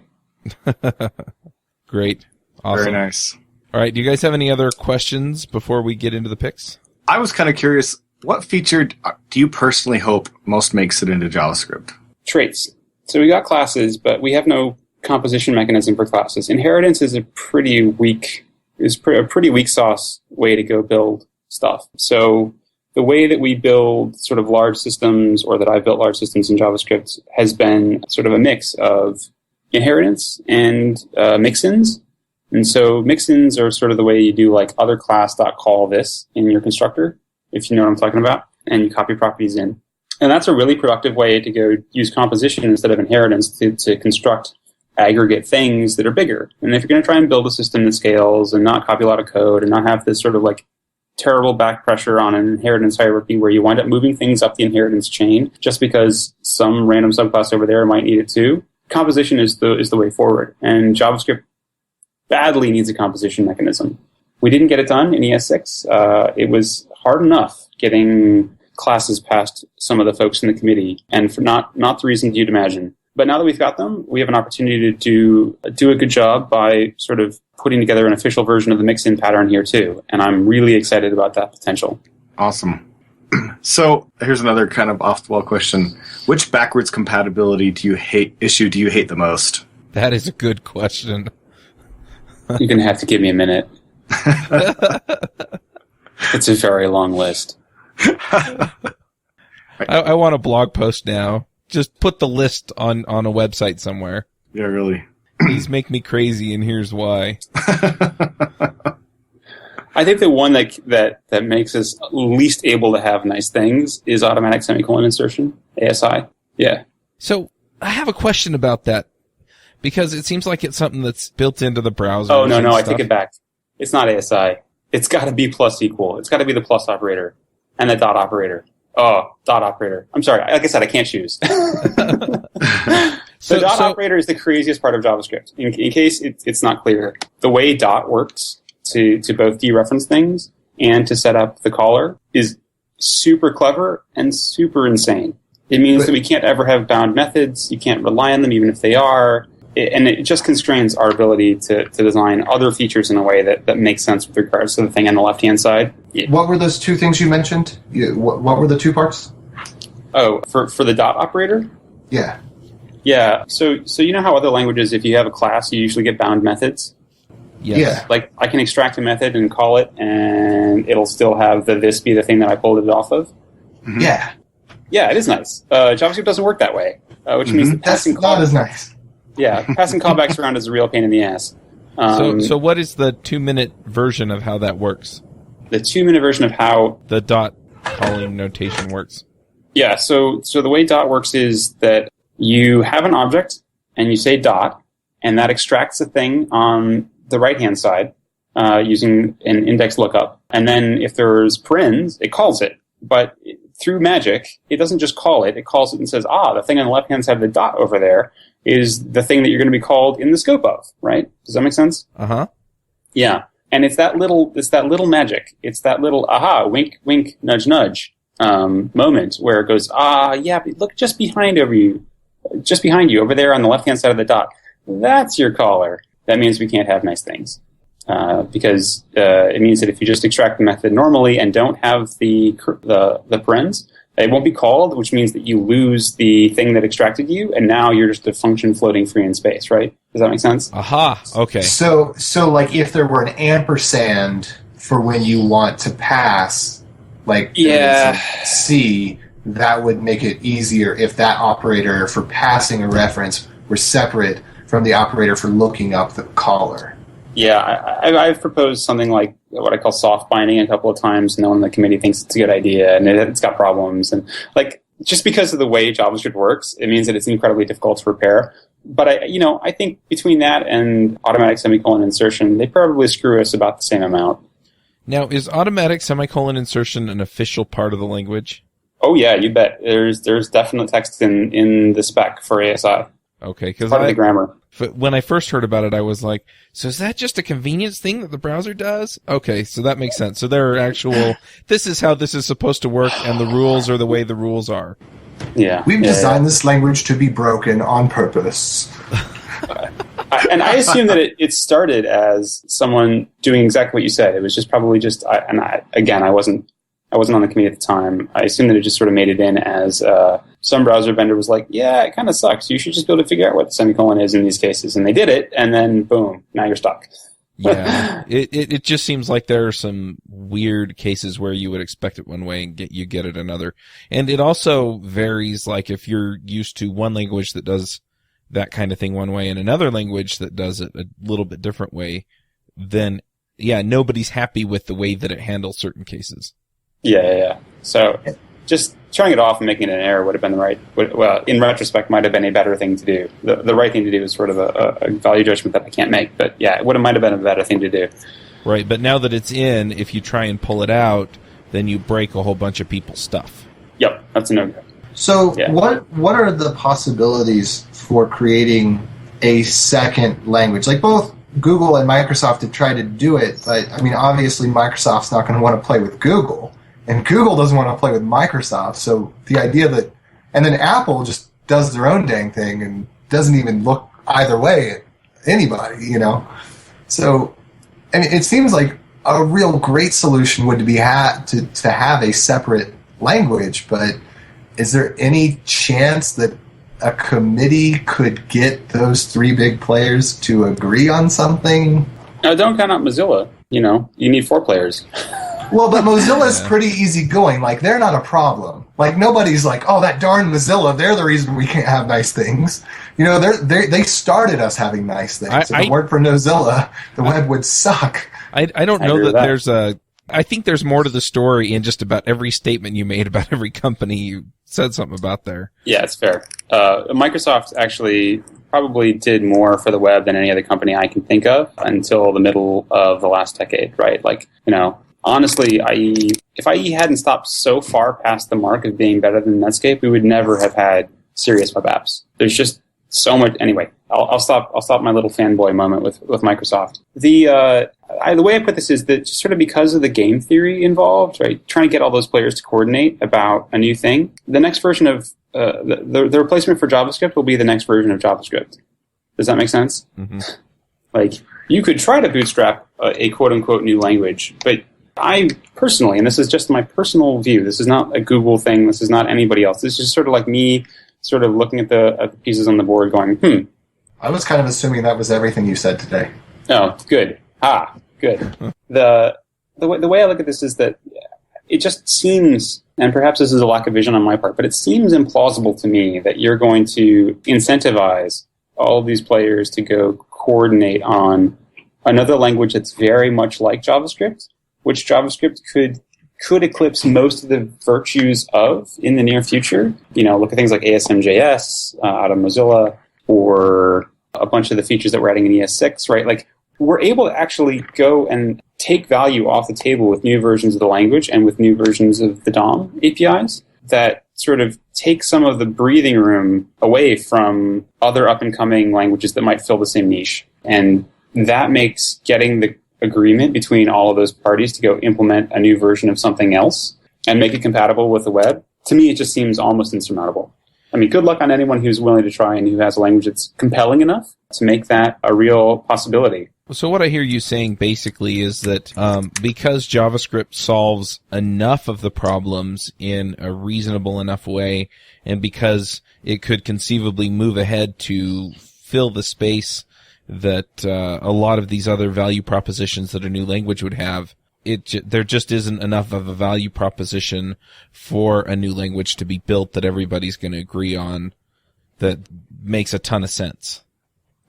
Great. Awesome. Very nice. All right. Do you guys have any other questions before we get into the picks? I was kind of curious, what feature do you personally hope most makes it into JavaScript? Traits. So we got classes, but we have no composition mechanism for classes. Inheritance is a pretty weak sauce way to go build stuff. So the way that we build sort of large systems, or that I've built large systems in JavaScript, has been sort of a mix of inheritance and mix-ins. And so mix-ins are sort of the way you do like other class.call this in your constructor, if you know what I'm talking about, and you copy properties in. And that's a really productive way to go use composition instead of inheritance to construct aggregate things that are bigger. And if you're going to try and build a system that scales and not copy a lot of code and not have this sort of like terrible back pressure on an inheritance hierarchy where you wind up moving things up the inheritance chain just because some random subclass over there might need it too, composition is the way forward. And JavaScript badly needs a composition mechanism. We didn't get it done in ES6. It was hard enough getting classes past some of the folks in the committee, and for not the reasons you'd imagine. But now that we've got them, we have an opportunity to do a good job by sort of putting together an official version of the mix-in pattern here too. And I'm really excited about that potential. Awesome. So here's another kind of off-the-wall question. Which backwards compatibility issue do you hate the most? That is a good question. You're going to have to give me a minute. It's a very long list. I want a blog post now. Just put the list on a website somewhere. Yeah, really. Please make me crazy, and here's why. I think the one that makes us least able to have nice things is automatic semicolon insertion, ASI. Yeah. So I have a question about that, because it seems like it's something that's built into the browser. Oh, no, I take it back. It's not ASI. It's got to be plus equal. It's got to be the plus operator and the dot operator. Oh, dot operator. I'm sorry. Like I said, I can't choose. The dot operator is the craziest part of JavaScript. In case it's not clear, the way dot works to both dereference things and to set up the caller is super clever and super insane. It means that we can't ever have bound methods. You can't rely on them even if they are. And it just constrains our ability to design other features in a way that makes sense with regards to the thing on the left-hand side. What were those two things you mentioned? What were the two parts? Oh, for the dot operator? Yeah. Yeah, so you know how other languages, if you have a class, you usually get bound methods? Yes. Yeah. Like, I can extract a method and call it, and it'll still have this be the thing that I pulled it off of? Mm-hmm. Yeah. Yeah, it is nice. JavaScript doesn't work that way, which means that passing That's not as nice. Yeah, passing callbacks around is a real pain in the ass. So what is the 2-minute version of how that works? The 2-minute version of how... The dot calling notation works? Yeah, so the way dot works is that you have an object and you say dot, and that extracts a thing on the right-hand side using an index lookup. And then if there's parens, it calls it. But through magic, it doesn't just call it. It calls it and says, the thing on the left-hand side of the dot over there is the thing that you're going to be called in the scope of, right? Does that make sense? Uh-huh. Yeah. And it's that little magic. It's that little aha, wink, wink, nudge, nudge moment where it goes, yeah, but look just behind you over there on the left-hand side of the dot. That's your caller. That means we can't have nice things. Because it means that if you just extract the method normally and don't have the parens, it won't be called, which means that you lose the thing that extracted you, and now you're just a function floating free in space, right? Does that make sense? Aha, okay. So like if there were an ampersand for when you want to pass, like C, that would make it easier if that operator for passing a reference were separate from the operator for looking up the caller. Yeah, I've proposed something like what I call soft binding a couple of times. No one in the committee thinks it's a good idea, and it's got problems. And like just because of the way JavaScript works, it means that it's incredibly difficult to repair. But I think between that and automatic semicolon insertion, they probably screw us about the same amount. Now, is automatic semicolon insertion an official part of the language? Oh yeah, you bet. There's definite text in the spec for ASI. Okay, because part of the grammar. When I first heard about it, I was like, so is that just a convenience thing that the browser does? Okay, so that makes sense. So there are actual, this is how this is supposed to work, and the rules are the way the rules are. Yeah. We've designed this language to be broken on purpose. And I assume that it started as someone doing exactly what you said. It was just probably just, I wasn't on the committee at the time. I assume that it just sort of made it in as some browser vendor was like, yeah, it kind of sucks. You should just be able to figure out what the semicolon is in these cases. And they did it, and then boom, now you're stuck. Yeah, it just seems like there are some weird cases where you would expect it one way and you get it another. And it also varies, like if you're used to one language that does that kind of thing one way and another language that does it a little bit different way, then yeah, nobody's happy with the way that it handles certain cases. Yeah. So just turning it off and making it an error would have been in retrospect, might have been a better thing to do. The right thing to do is sort of a value judgment that I can't make, but yeah, it might have been a better thing to do. Right, but now that it's in, if you try and pull it out, then you break a whole bunch of people's stuff. Yep, that's a no-go. So what are the possibilities for creating a second language? Like both Google and Microsoft have tried to do it, but I mean, obviously Microsoft's not going to want to play with Google. And Google doesn't want to play with Microsoft, so the idea that... And then Apple just does their own dang thing and doesn't even look either way at anybody, you know? So, I mean, it seems like a real great solution would be to have a separate language, but is there any chance that a committee could get those three big players to agree on something? Don't count out Mozilla. You know, you need 4 players. Well, but Mozilla's pretty easygoing. Like, they're not a problem. Like, nobody's like, oh, that darn Mozilla, they're the reason we can't have nice things. You know, they started us having nice things. If it weren't for Mozilla, the web would suck. I don't know that there's I think there's more to the story in just about every statement you made about every company you said something about there. Yeah, it's fair. Microsoft actually probably did more for the web than any other company I can think of until the middle of the last decade, right? Like, you know, honestly, if IE hadn't stopped so far past the mark of being better than Netscape, we would never have had serious web apps. There's just so much. Anyway, I'll stop my little fanboy moment with Microsoft. The way I put this is that just sort of because of the game theory involved, right, trying to get all those players to coordinate about a new thing, the next version of the replacement for JavaScript will be the next version of JavaScript. Does that make sense? Mm-hmm. Like, you could try to bootstrap a quote-unquote new language, but I personally, and this is just my personal view, this is not a Google thing, this is not anybody else, this is just sort of like me sort of looking at the pieces on the board going, I was kind of assuming that was everything you said today. Oh, good. Good. The way I look at this is that it just seems, and perhaps this is a lack of vision on my part, but it seems implausible to me that you're going to incentivize all of these players to go coordinate on another language that's very much like JavaScript, which JavaScript could eclipse most of the virtues of in the near future. Look at things like ASM.js out of Mozilla, or a bunch of the features that we're adding in ES6, right? Like, we're able to actually go and take value off the table with new versions of the language and with new versions of the DOM APIs that sort of take some of the breathing room away from other up-and-coming languages that might fill the same niche. And that makes getting the agreement between all of those parties to go implement a new version of something else and make it compatible with the web, to me, it just seems almost insurmountable. I mean, good luck on anyone who's willing to try and who has a language that's compelling enough to make that a real possibility. So what I hear you saying basically is that because JavaScript solves enough of the problems in a reasonable enough way, and because it could conceivably move ahead to fill the space that a lot of these other value propositions that a new language would have, there just isn't enough of a value proposition for a new language to be built that everybody's going to agree on that makes a ton of sense.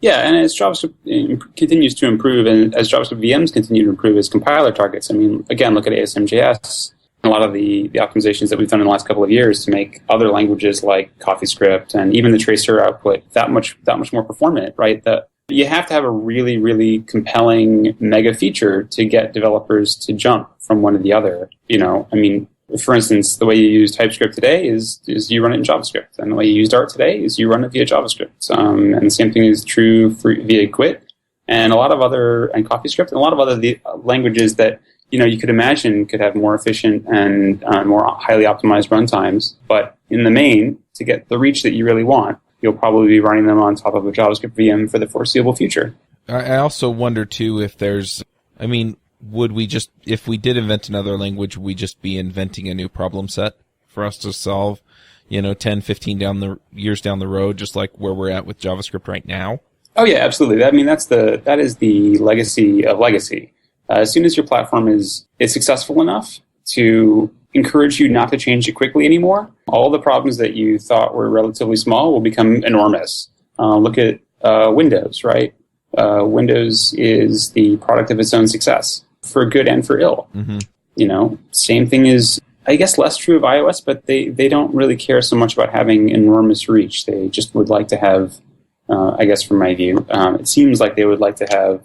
Yeah, and as JavaScript continues to improve, and as JavaScript VMs continue to improve as compiler targets, I mean, again, look at ASM.js and a lot of the optimizations that we've done in the last couple of years to make other languages like CoffeeScript and even the tracer output that much more performant, right? That you have to have a really, really compelling mega feature to get developers to jump from one to the other. I mean, for instance, the way you use TypeScript today is you run it in JavaScript, and the way you use Dart today is you run it via JavaScript. And the same thing is true via Quit and CoffeeScript and a lot of other languages that you could imagine could have more efficient and more highly optimized runtimes. But in the main, to get the reach that you really want, you'll probably be running them on top of a JavaScript VM for the foreseeable future. I also wonder too if would we just, if we did invent another language, would we just be inventing a new problem set for us to solve, 10, 15 years down the road, just like where we're at with JavaScript right now? Oh yeah, absolutely. That is the legacy of legacy. As soon as your platform is successful enough to encourage you not to change it quickly anymore, all the problems that you thought were relatively small will become enormous. Look at Windows, right? Windows is the product of its own success, for good and for ill. Mm-hmm. Same thing is, I guess, less true of iOS, but they don't really care so much about having enormous reach. They just would like to have, I guess from my view, it seems like they would like to have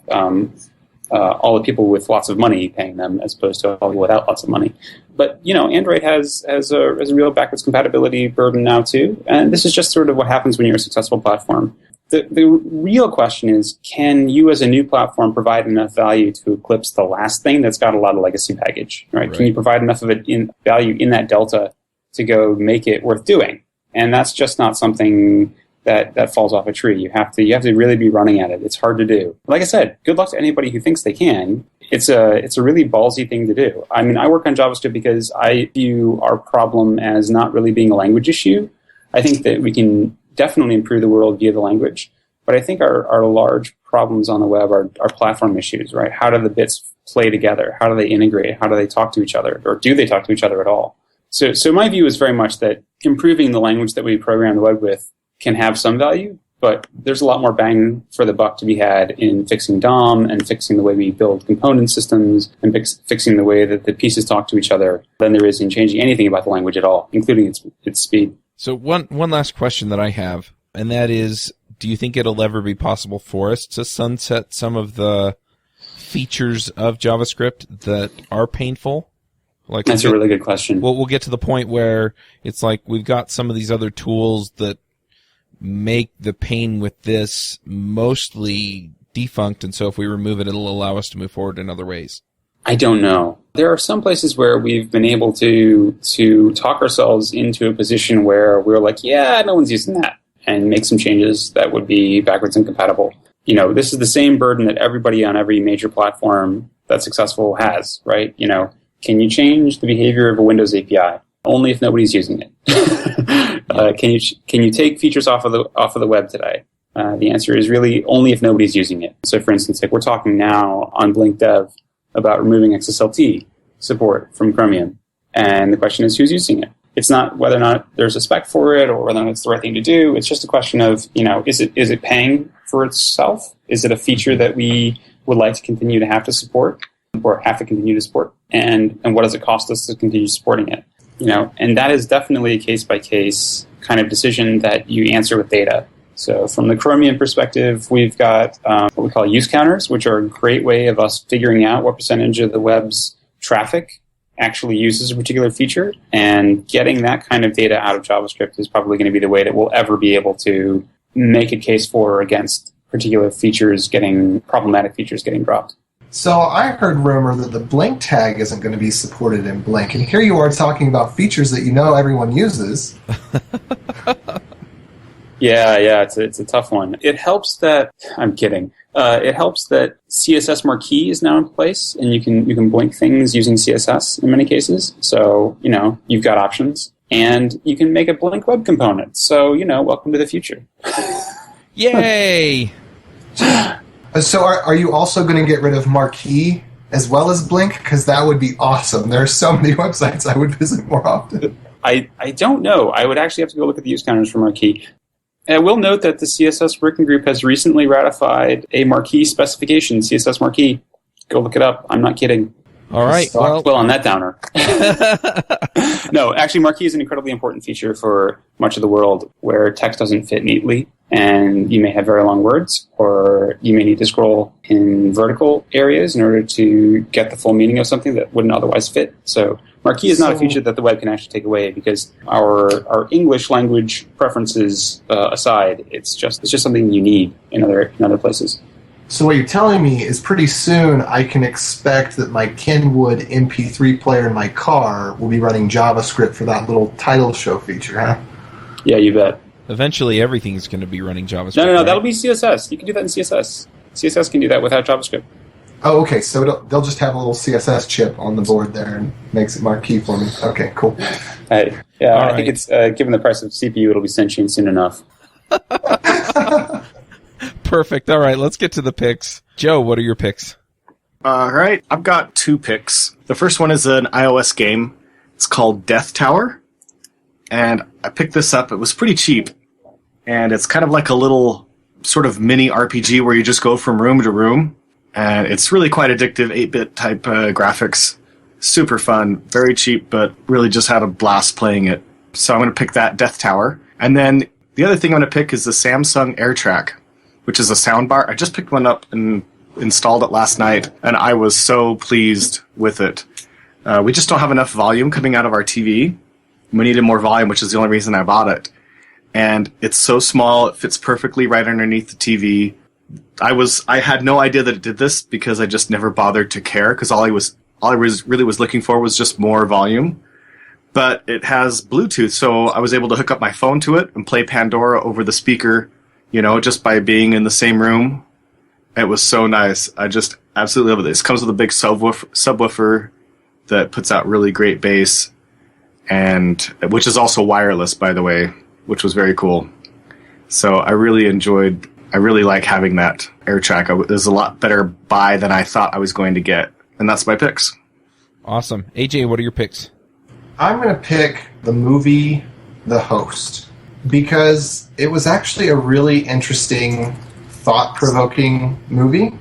all the people with lots of money paying them as opposed to all without lots of money. But, Android has a real backwards compatibility burden now too. And this is just sort of what happens when you're a successful platform. The real question is, can you as a new platform provide enough value to eclipse the last thing that's got a lot of legacy baggage, right? Can you provide enough of it in value in that delta to go make it worth doing? And that's just not something that falls off a tree. You have to really be running at it. It's hard to do. Like I said, good luck to anybody who thinks they can. It's a really ballsy thing to do. I mean, I work on JavaScript because I view our problem as not really being a language issue. I think that we can definitely improve the world via the language, but I think our large problems on the web are platform issues, right? How do the bits play together? How do they integrate? How do they talk to each other? Or do they talk to each other at all? So my view is very much that improving the language that we program the web with can have some value, but there's a lot more bang for the buck to be had in fixing DOM and fixing the way we build component systems and fixing the way that the pieces talk to each other than there is in changing anything about the language at all, including its speed. So one last question that I have, and that is, do you think it'll ever be possible for us to sunset some of the features of JavaScript that are painful? That's a really good question. We'll get to the point where it's like we've got some of these other tools that make the pain with this mostly defunct, and so if we remove it, it'll allow us to move forward in other ways. I don't know. There are some places where we've been able to talk ourselves into a position where we're like, yeah, no one's using that, and make some changes that would be backwards incompatible. This is the same burden that everybody on every major platform that's successful has, right? Can you change the behavior of a Windows API? Only if nobody's using it. Can you take features off of the web today? The answer is really only if nobody's using it. So, for instance, we're talking now on Blink Dev about removing XSLT support from Chromium, and the question is who's using it. It's not whether or not there's a spec for it or whether or not it's the right thing to do. It's just a question of is it paying for itself? Is it a feature that we would like to continue to have to support? or have to continue to support, and what does it cost us to continue supporting it? And that is definitely a case-by-case kind of decision that you answer with data. So from the Chromium perspective, we've got what we call use counters, which are a great way of us figuring out what percentage of the web's traffic actually uses a particular feature, and getting that kind of data out of JavaScript is probably going to be the way that we'll ever be able to make a case for or against particular problematic features getting dropped. So I heard rumor that the blink tag isn't going to be supported in Blink, and here you are talking about features that everyone uses. Yeah, it's a tough one. It helps that I'm kidding. It helps that CSS marquee is now in place, and you can blink things using CSS in many cases. So you've got options, and you can make a blink web component. So welcome to the future. Yay! So are you also going to get rid of marquee as well as blink? Because that would be awesome. There are so many websites I would visit more often. I don't know. I would actually have to go look at the use counters for marquee. And I will note that the CSS working group has recently ratified a marquee specification, CSS marquee. Go look it up. I'm not kidding. All right. Well, on that downer. No, actually, marquee is an incredibly important feature for much of the world where text doesn't fit neatly, and you may have very long words, or you may need to scroll in vertical areas in order to get the full meaning of something that wouldn't otherwise fit. So marquee is not a feature that the web can actually take away, because our English language preferences aside, it's just something you need in other places. So what you're telling me is pretty soon I can expect that my Kenwood MP3 player in my car will be running JavaScript for that little title show feature, huh? Yeah, you bet. Eventually everything's going to be running JavaScript. No, right? that'll be CSS. You can do that in CSS. CSS can do that without JavaScript. Oh, okay, so they'll just have a little CSS chip on the board there and makes it marquee for me. Okay, cool. I think it's, given the price of CPU, it'll be sentient soon enough. Perfect. All right, let's get to the picks. Joe, what are your picks? All right, I've got 2 picks. The first one is an iOS game. It's called Death Tower. And I picked this up. It was pretty cheap. And it's kind of like a little sort of mini RPG where you just go from room to room. And it's really quite addictive, 8-bit type graphics. Super fun, very cheap, but really just had a blast playing it. So I'm going to pick that, Death Tower. And then the other thing I'm going to pick is the Samsung AirTrack, which is a soundbar. I just picked one up and installed it last night, and I was so pleased with it. We just don't have enough volume coming out of our TV. We needed more volume, which is the only reason I bought it. And it's so small, it fits perfectly right underneath the TV. I had no idea that it did this because I just never bothered to care, because all I really was looking for was just more volume. But it has Bluetooth, so I was able to hook up my phone to it and play Pandora over the speaker, just by being in the same room. It was so nice. I just absolutely love it. This comes with a big subwoofer that puts out really great bass, and which is also wireless, by the way, which was very cool. So I really like having that AirTrack. It was a lot better buy than I thought I was going to get. And that's my picks. Awesome. AJ, what are your picks? I'm going to pick the movie The Host, because it was actually a really interesting, thought-provoking movie,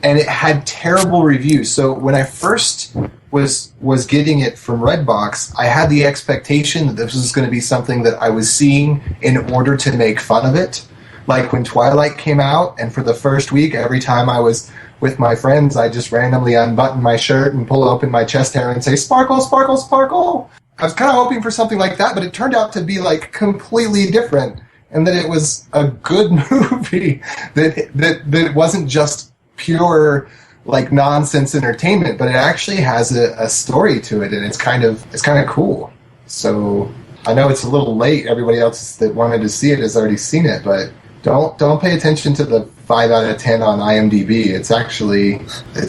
and it had terrible reviews. So when I first was getting it from Redbox, I had the expectation that this was going to be something that I was seeing in order to make fun of it. Like when Twilight came out, and for the first week, every time I was with my friends, I just randomly unbutton my shirt and pull open my chest hair and say, "Sparkle, sparkle, sparkle." I was kind of hoping for something like that, but it turned out to be like completely different, and that it was a good movie, that it wasn't just pure like nonsense entertainment, but it actually has a story to it, and it's kind of cool. So I know it's a little late. Everybody else that wanted to see it has already seen it, but don't pay attention to the 5 out of 10 on IMDb. It's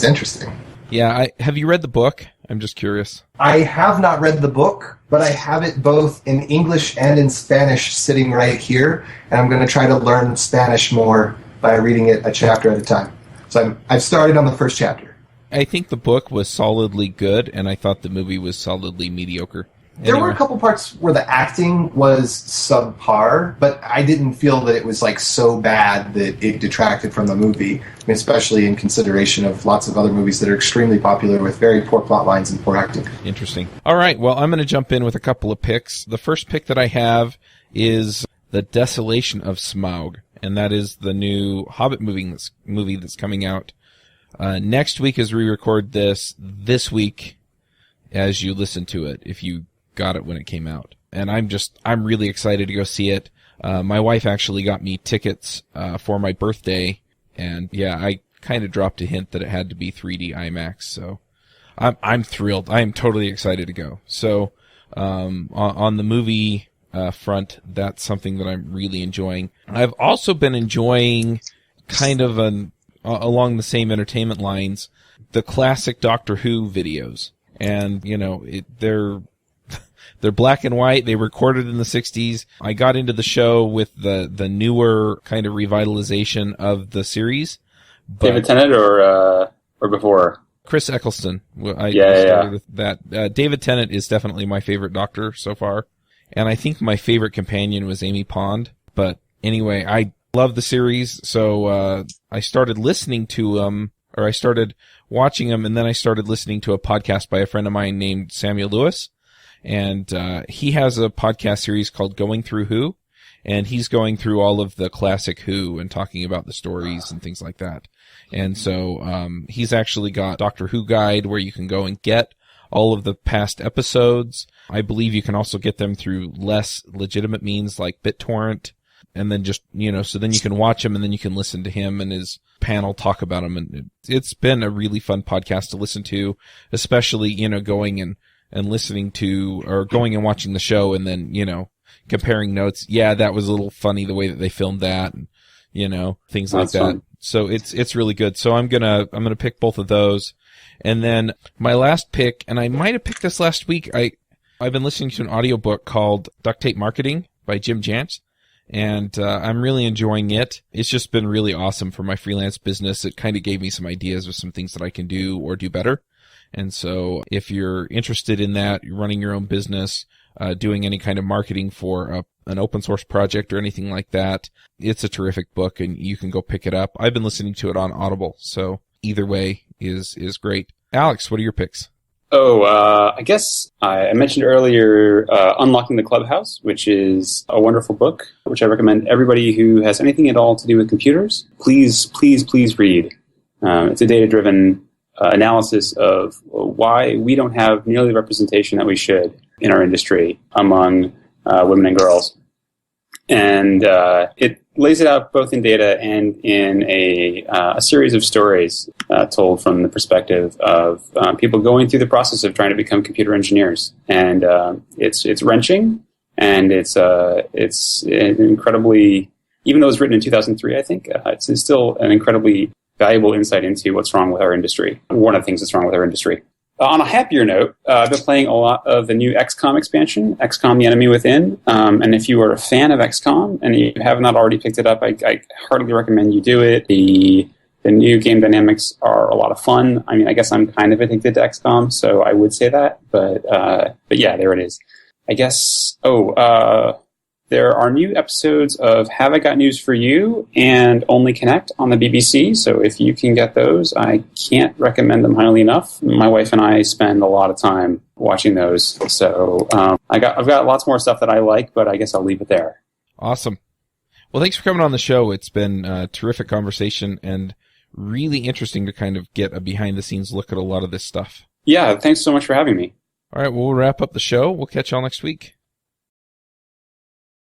interesting. Yeah, have you read the book? I'm just curious. I have not read the book, but I have it both in English and in Spanish sitting right here, and I'm going to try to learn Spanish more by reading it a chapter at a time. So I've started on the first chapter. I think the book was solidly good, and I thought the movie was solidly mediocre. There were a couple parts where the acting was subpar, but I didn't feel that it was like so bad that it detracted from the movie. I mean, especially in consideration of lots of other movies that are extremely popular with very poor plot lines and poor acting. Interesting. All right, well, I'm going to jump in with a couple of picks. The first pick that I have is The Desolation of Smaug, and that is the new Hobbit movie that's coming out next week as we record this week as you listen to it, if you got it when it came out. And I'm really excited to go see it. My wife actually got me tickets for my birthday, and yeah, I kind of dropped a hint that it had to be 3D IMAX, so I'm thrilled. I am totally excited to go. So on the movie front, that's something that I'm really enjoying. I've also been enjoying kind of along the same entertainment lines, the classic Doctor Who videos. And, you know, they're black and white. They recorded in the 60s. I got into the show with the newer kind of revitalization of the series. David Tennant or before? Chris Eccleston. I started started with that. David Tennant is definitely my favorite Doctor so far. And I think my favorite companion was Amy Pond. But anyway, I love the series. So I started listening to them, or I started watching them, and then I started listening to a podcast by a friend of mine named Samuel Lewis. And he has a podcast series called Going Through Who, and he's going through all of the classic Who and talking about the stories and things like that. And so he's actually got Doctor Who Guide, where you can go and get all of the past episodes. I believe you can also get them through less legitimate means like BitTorrent, and then just, you know, so then you can watch them and then you can listen to him and his panel talk about them. And it's been a really fun podcast to listen to, especially, you know, going and listening to, or going and watching the show and then, you know, comparing notes. Yeah, that was a little funny the way that they filmed that, and, you know, things like that. Fun. So it's really good. So I'm gonna pick both of those. And then my last pick, and I might have picked this last week, I've been listening to an audiobook called Duct Tape Marketing by Jim Jantsch, and I'm really enjoying it. It's just been really awesome for my freelance business. It kind of gave me some ideas of some things that I can do or do better. And so if you're interested in that, you're running your own business, doing any kind of marketing for an open source project or anything like that, it's a terrific book, and you can go pick it up. I've been listening to it on Audible, so either way is great. Alex, what are your picks? I guess I mentioned earlier Unlocking the Clubhouse, which is a wonderful book, which I recommend everybody who has anything at all to do with computers. Please read. It's a data-driven analysis of why we don't have nearly the representation that we should in our industry among women and girls. And it lays it out both in data and in a series of stories told from the perspective of people going through the process of trying to become computer engineers. And it's wrenching, and it's an incredibly, even though it was written in 2003, I think, it's still an incredibly valuable insight into what's wrong with our industry. One of the things that's wrong with our industry. On a happier note, I've been playing a lot of the new XCOM expansion, XCOM The Enemy Within. And if you are a fan of XCOM and you have not already picked it up, I heartily recommend you do it. The new game dynamics are a lot of fun. I mean, I guess I'm kind of addicted to XCOM, so I would say that. But yeah, there it is. I guess, there are new episodes of Have I Got News for You and Only Connect on the BBC, so if you can get those, I can't recommend them highly enough. My wife and I spend a lot of time watching those, so I've got lots more stuff that I like, but I guess I'll leave it there. Awesome. Well, thanks for coming on the show. It's been a terrific conversation and really interesting to kind of get a behind-the-scenes look at a lot of this stuff. Yeah, thanks so much for having me. All right, well, we'll wrap up the show. We'll catch y'all next week.